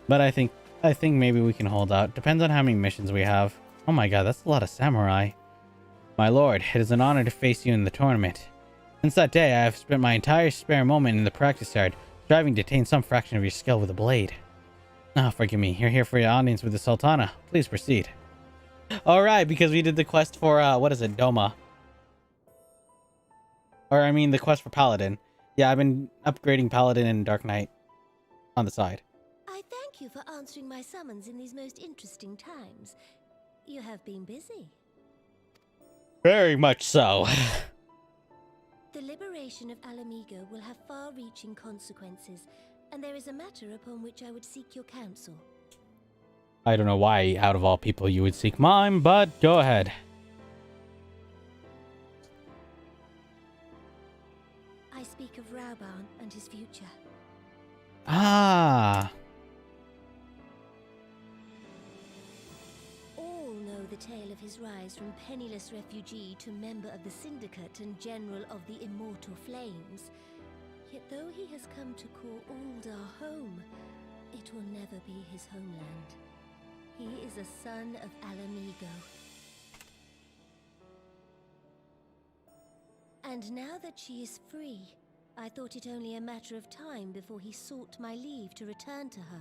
But I think maybe we can hold out. Depends on how many missions we have. Oh my god, that's a lot of samurai. My lord, it is an honor to face you in the tournament. Since that day, I have spent my entire spare moment in the practice yard, striving to attain some fraction of your skill with a blade. Ah, forgive me. You're here for your audience with the Sultana. Please proceed. Alright, because we did the quest for, what is it? Doma. Or, I mean, the quest for Paladin. Yeah, I've been upgrading Paladin and Dark Knight on the side. I thank you for answering my summons in these most interesting times. You have been busy. Very much so. The liberation of Alamigo will have far-reaching consequences, and there is a matter upon which I would seek your counsel. I don't know why, out of all people, you would seek mine, but go ahead. I speak of Rauban and his future. Ah. All know the tale of his rise from penniless refugee to member of the Syndicate and General of the Immortal Flames. Yet though he has come to call Ul'dah home, it will never be his homeland. He is a son of Alamigo. And now that she is free, I thought it only a matter of time before he sought my leave to return to her.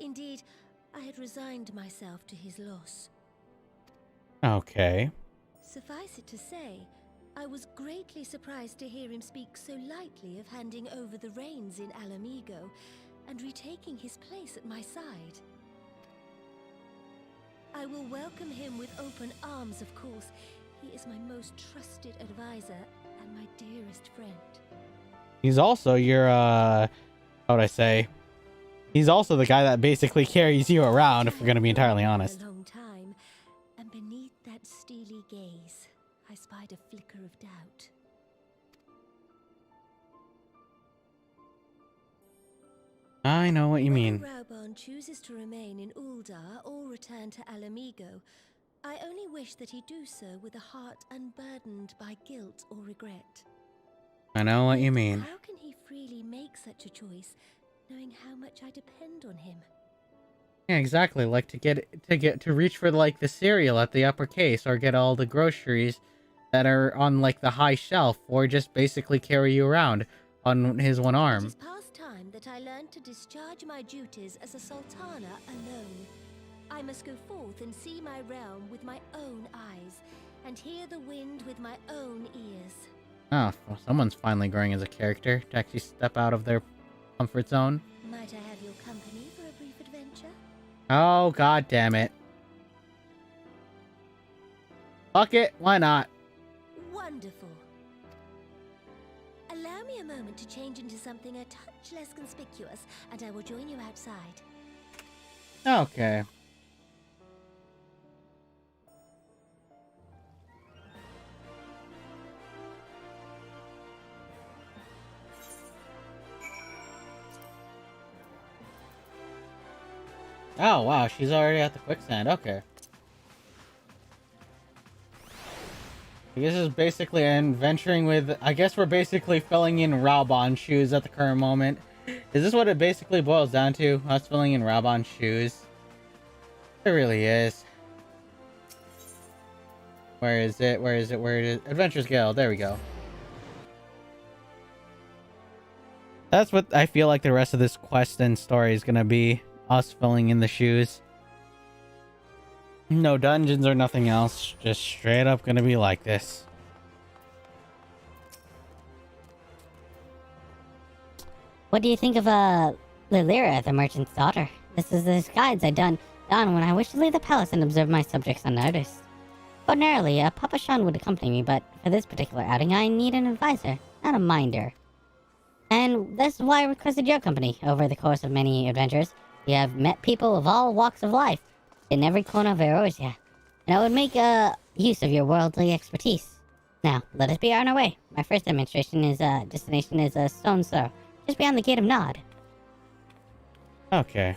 Indeed, I had resigned myself to his loss. Okay. Suffice it to say, I was greatly surprised to hear him speak so lightly of handing over the reins in Alamigo and retaking his place at my side. I will welcome him with open arms, of course. He is my most trusted advisor and my dearest friend. He's also your, how would I say? He's also the guy that basically carries you around, if we're going to be entirely honest. A long time, and beneath that steely gaze, I spied a flicker of doubt. I know what you mean. Whether Rauban chooses to remain in Ul'dah or return to Alamigo, I only wish that he do so with a heart unburdened by guilt or regret. I know what you mean. How can he freely make such a choice, knowing how much I depend on him? Yeah, exactly. Like to reach for like the cereal at the upper case, or get all the groceries that are on like the high shelf, or just basically carry you around on his one arm. It is past time that I learned to discharge my duties as a sultana alone. I must go forth and see my realm with my own eyes, and hear the wind with my own ears. Oh, well, someone's finally growing as a character to actually step out of their comfort zone. Might I have your company for a brief adventure? Oh, god damn it. Fuck it, why not? Wonderful. Allow me a moment to change into something a touch less conspicuous, and I will join you outside. Okay. Oh, wow, she's already at the quicksand. Okay. I guess it's basically adventuring with... I guess we're basically filling in Rauban's shoes at the current moment. Is this what it basically boils down to? Us filling in Rauban's shoes? It really is. Where is it? Where is it? Where it is? Adventures Guild. There we go. That's what I feel like the rest of this quest and story is gonna be. Us filling in the shoes. No dungeons or nothing else. Just straight up gonna be like this. What do you think of, Lilira, the merchant's daughter? This is the disguise I don when I wish to leave the palace and observe my subjects unnoticed. Ordinarily, a Papashan would accompany me, but for this particular outing, I need an advisor, not a minder. And that's why I requested your company. Over the course of many adventures, you have met people of all walks of life, in every corner of Eorzea, and I would make, use of your worldly expertise. Now, let us be on our way. My first destination is Stone Throw, just beyond the Gate of Nod. Okay.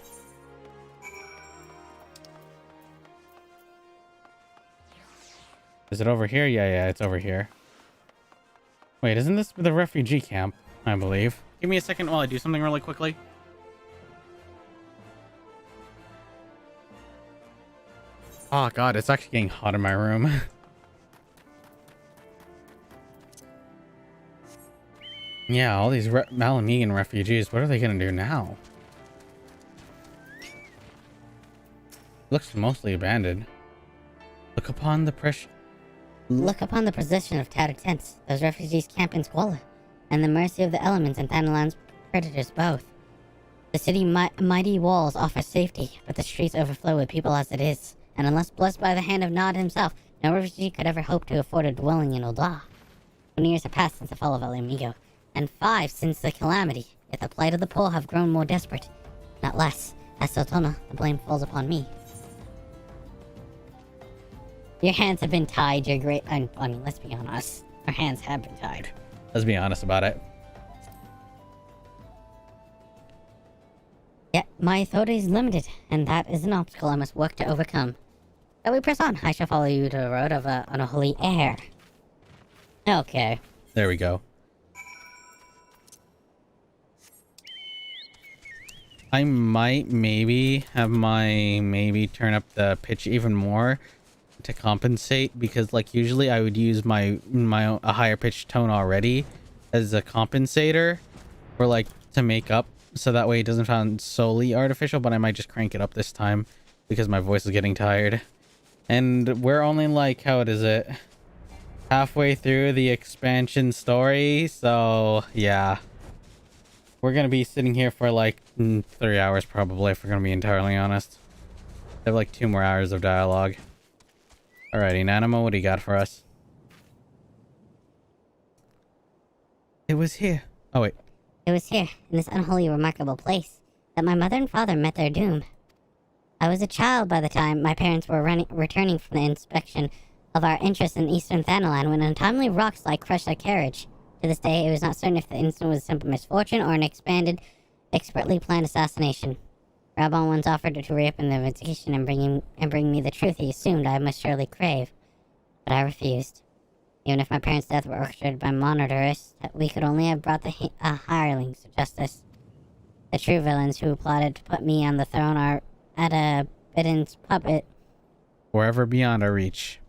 Is it over here? Yeah, it's over here. Wait, isn't this the refugee camp? I believe. Give me a second while I do something really quickly. Oh god, it's actually getting hot in my room. Yeah, all these Malamegan refugees, what are they gonna do now? Looks mostly abandoned. Look upon the position of tattered tents. Those refugees camp in squalor, and the mercy of the elements and Thanalan's predators both. The city mighty walls offer safety, but the streets overflow with people as it is. And unless blessed by the hand of Nod himself, no refugee could ever hope to afford a dwelling in Ul'dah. 20 years have passed since the fall of El Amigo, and 5 since the calamity. Yet the plight of the poor have grown more desperate, not less. As Sultana, the blame falls upon me. Your hands have been tied, your great... I mean, let's be honest. Our hands have been tied. Let's be honest about it. Yet my authority is limited, and that is an obstacle I must work to overcome. So we press on. I shall follow you to the road of unholy air. Okay. There we go. I might maybe have my turn up the pitch even more to compensate, because like usually I would use a higher pitched tone already as a compensator, or like to make up, so that way it doesn't sound solely artificial. But I might just crank it up this time because my voice is getting tired, and we're only like, how is it, halfway through the expansion story, so yeah. We're gonna be sitting here for like 3 hours probably, if we're gonna be entirely honest. I have like 2 more hours of dialogue. Alrighty, Nanimo, what do you got for us? It was here. Oh wait. It was here, in this unholy, remarkable place, that my mother and father met their doom. I was a child by the time my parents were returning from the inspection of our interest in Eastern Thanalan when an untimely rockslide crushed their carriage. To this day, it was not certain if the incident was a simple misfortune or an expertly planned assassination. Rabon once offered to reopen the investigation and bring me the truth he assumed I must surely crave, but I refused. Even if my parents' death were orchestrated by monitors, we could only have brought the hirelings to justice. The true villains who plotted to put me on the throne are at a Bidden's puppet. Forever beyond our reach.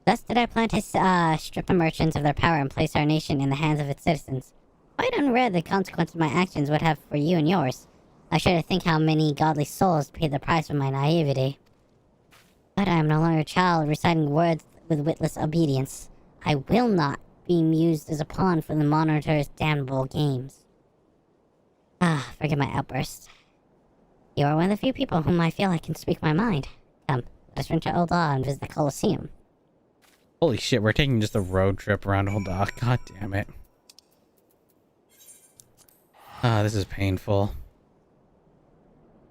Thus did I plan to strip the merchants of their power and place our nation in the hands of its citizens. Quite unread the consequences my actions would have for you and yours. I shudder to think how many godly souls paid the price of my naivety. But I am no longer a child reciting words with witless obedience. I will not be used as a pawn for the monitor's damnable games. Forgive my outburst. You are one of the few people whom I feel I can speak my mind. Come, let us return to Ul'dah and visit the Colosseum. Holy shit, we're taking just a road trip around Ul'dah. God damn it. This is painful.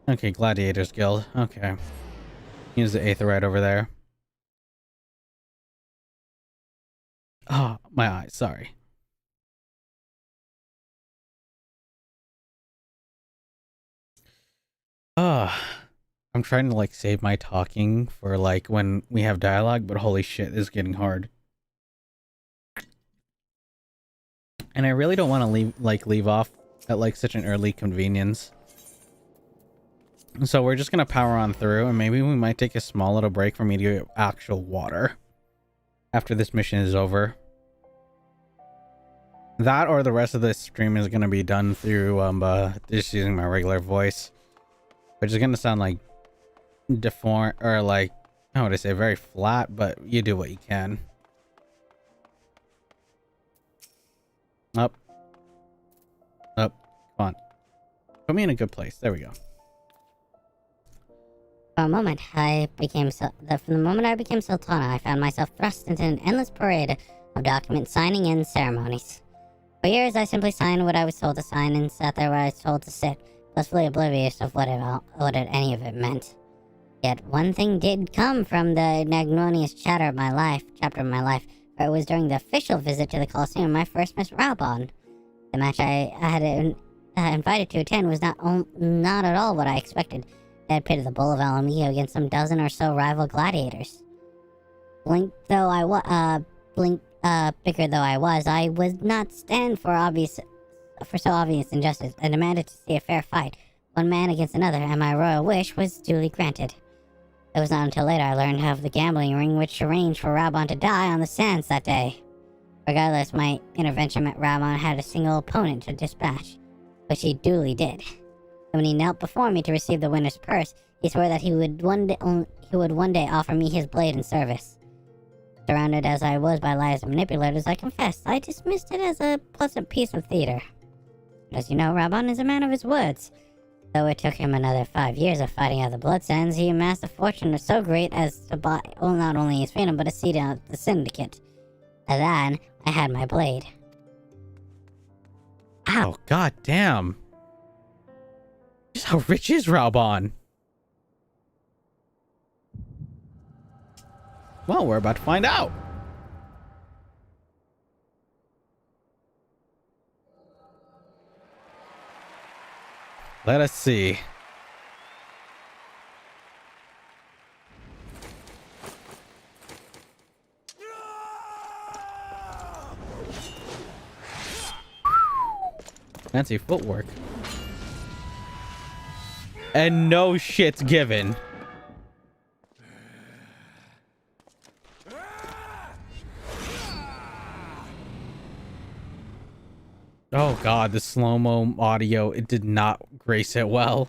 Okay, Gladiators Guild. Okay. Use the Aetherite over there. Oh, my eyes, sorry. I'm trying to like save my talking for like when we have dialogue, but holy shit, this is getting hard. And I really don't want to leave off at like such an early convenience. So we're just gonna power on through, and maybe we might take a small little break for me to get actual water after this mission is over. That or the rest of this stream is gonna be done through just using my regular voice, which is gonna sound like deformed, or like, how would I say, very flat, but you do what you can. Up. Come on. Put me in a good place. There we go. For a moment, from the moment I became Sultana, I found myself thrust into an endless parade of document signing and ceremonies. For years, I simply signed what I was told to sign and sat there where I was told to sit, blissfully oblivious of what any of it meant. Yet one thing did come from the magnanimous chapter of my life, for it was during the official visit to the Colosseum I first met Rabon. The match I had invited to attend was not at all what I expected. I had pitted the Bull of Alamillo against some dozen or so rival gladiators. Bigger though I was, I would not stand for so obvious injustice, and demanded to see a fair fight, one man against another, and my royal wish was duly granted. It was not until later I learned of the gambling ring which arranged for Rabon to die on the sands that day. Regardless, my intervention meant Rabon had a single opponent to dispatch, which he duly did. And when he knelt before me to receive the winner's purse, he swore that he would one day offer me his blade in service. Surrounded as I was by lies and manipulators, I confess I dismissed it as a pleasant piece of theater. But as you know, Rabon is a man of his words. Though it took him another 5 years of fighting out the blood sands, he amassed a fortune so great as to buy not only his freedom but a seat on the syndicate. And then I had my blade. Oh, god damn. Just how rich is Raubon? Well, we're about to find out. Let us see. Fancy footwork. And no shit's given. Oh god, the slow-mo audio, it did not grace it well.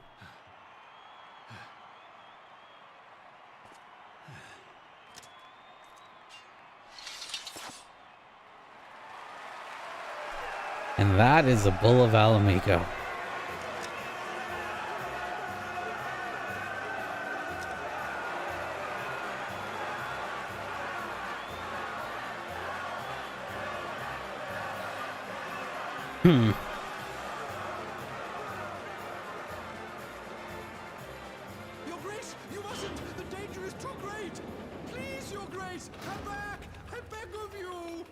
And that is a bull of Alamico. Your Grace, you mustn't! The danger is too great! Please, Your Grace, come back! I beg of you!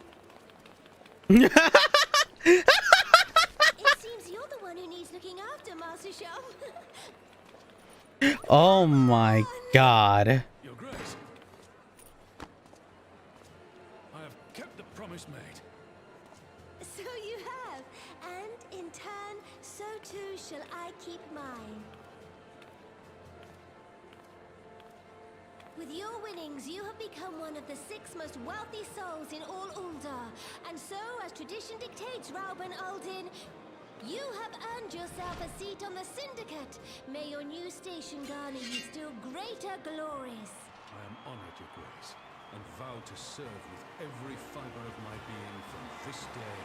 It seems you're the one who needs looking after, Master Sham. Oh my god. Your Grace, I have kept the promise made. So you have, and in turn, so too shall I keep mine. With your winnings, you have become one of the 6 most wealthy souls in all Uldar, and so, as tradition dictates, Rauben Aldin, you have earned yourself a seat on the Syndicate. May your new station garner you still greater glories. I am honored, Your Grace, and vow to serve with every fiber of my being from this day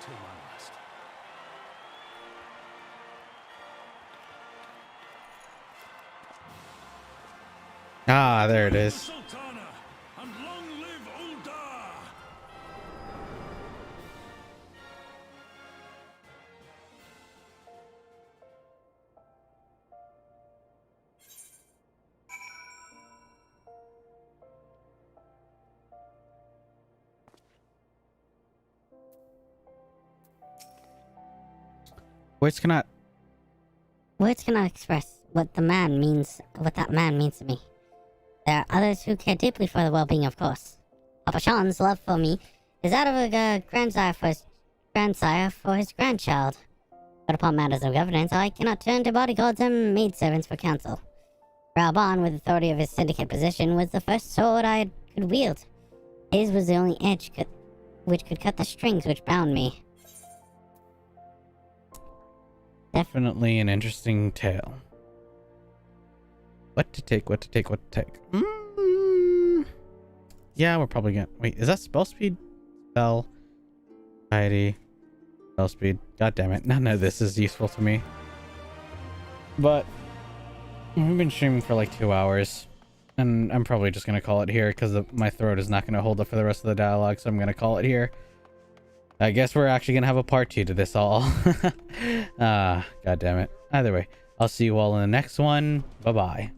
till my last. Ah, there it is. Sultana, and long live Uldar! Words cannot express what that man means to me. There are others who care deeply for the well-being, of course. Papa Sean's love for me is that of a grandsire for his grandchild. But upon matters of governance, I cannot turn to bodyguards and maidservants for counsel. Raubon, with authority of his syndicate position, was the first sword I could wield. His was the only edge which could cut the strings which bound me. Definitely an interesting tale. What to take. Yeah, we're probably gonna... Wait, is that spell speed? Spell. Society. Spell speed. God damn it. None of this is useful to me. But we've been streaming for like 2 hours. And I'm probably just gonna call it here because my throat is not gonna hold up for the rest of the dialogue, so I'm gonna call it here. I guess we're actually gonna have a part 2 to this all. God damn it. Either way, I'll see you all in the next one. Bye-bye.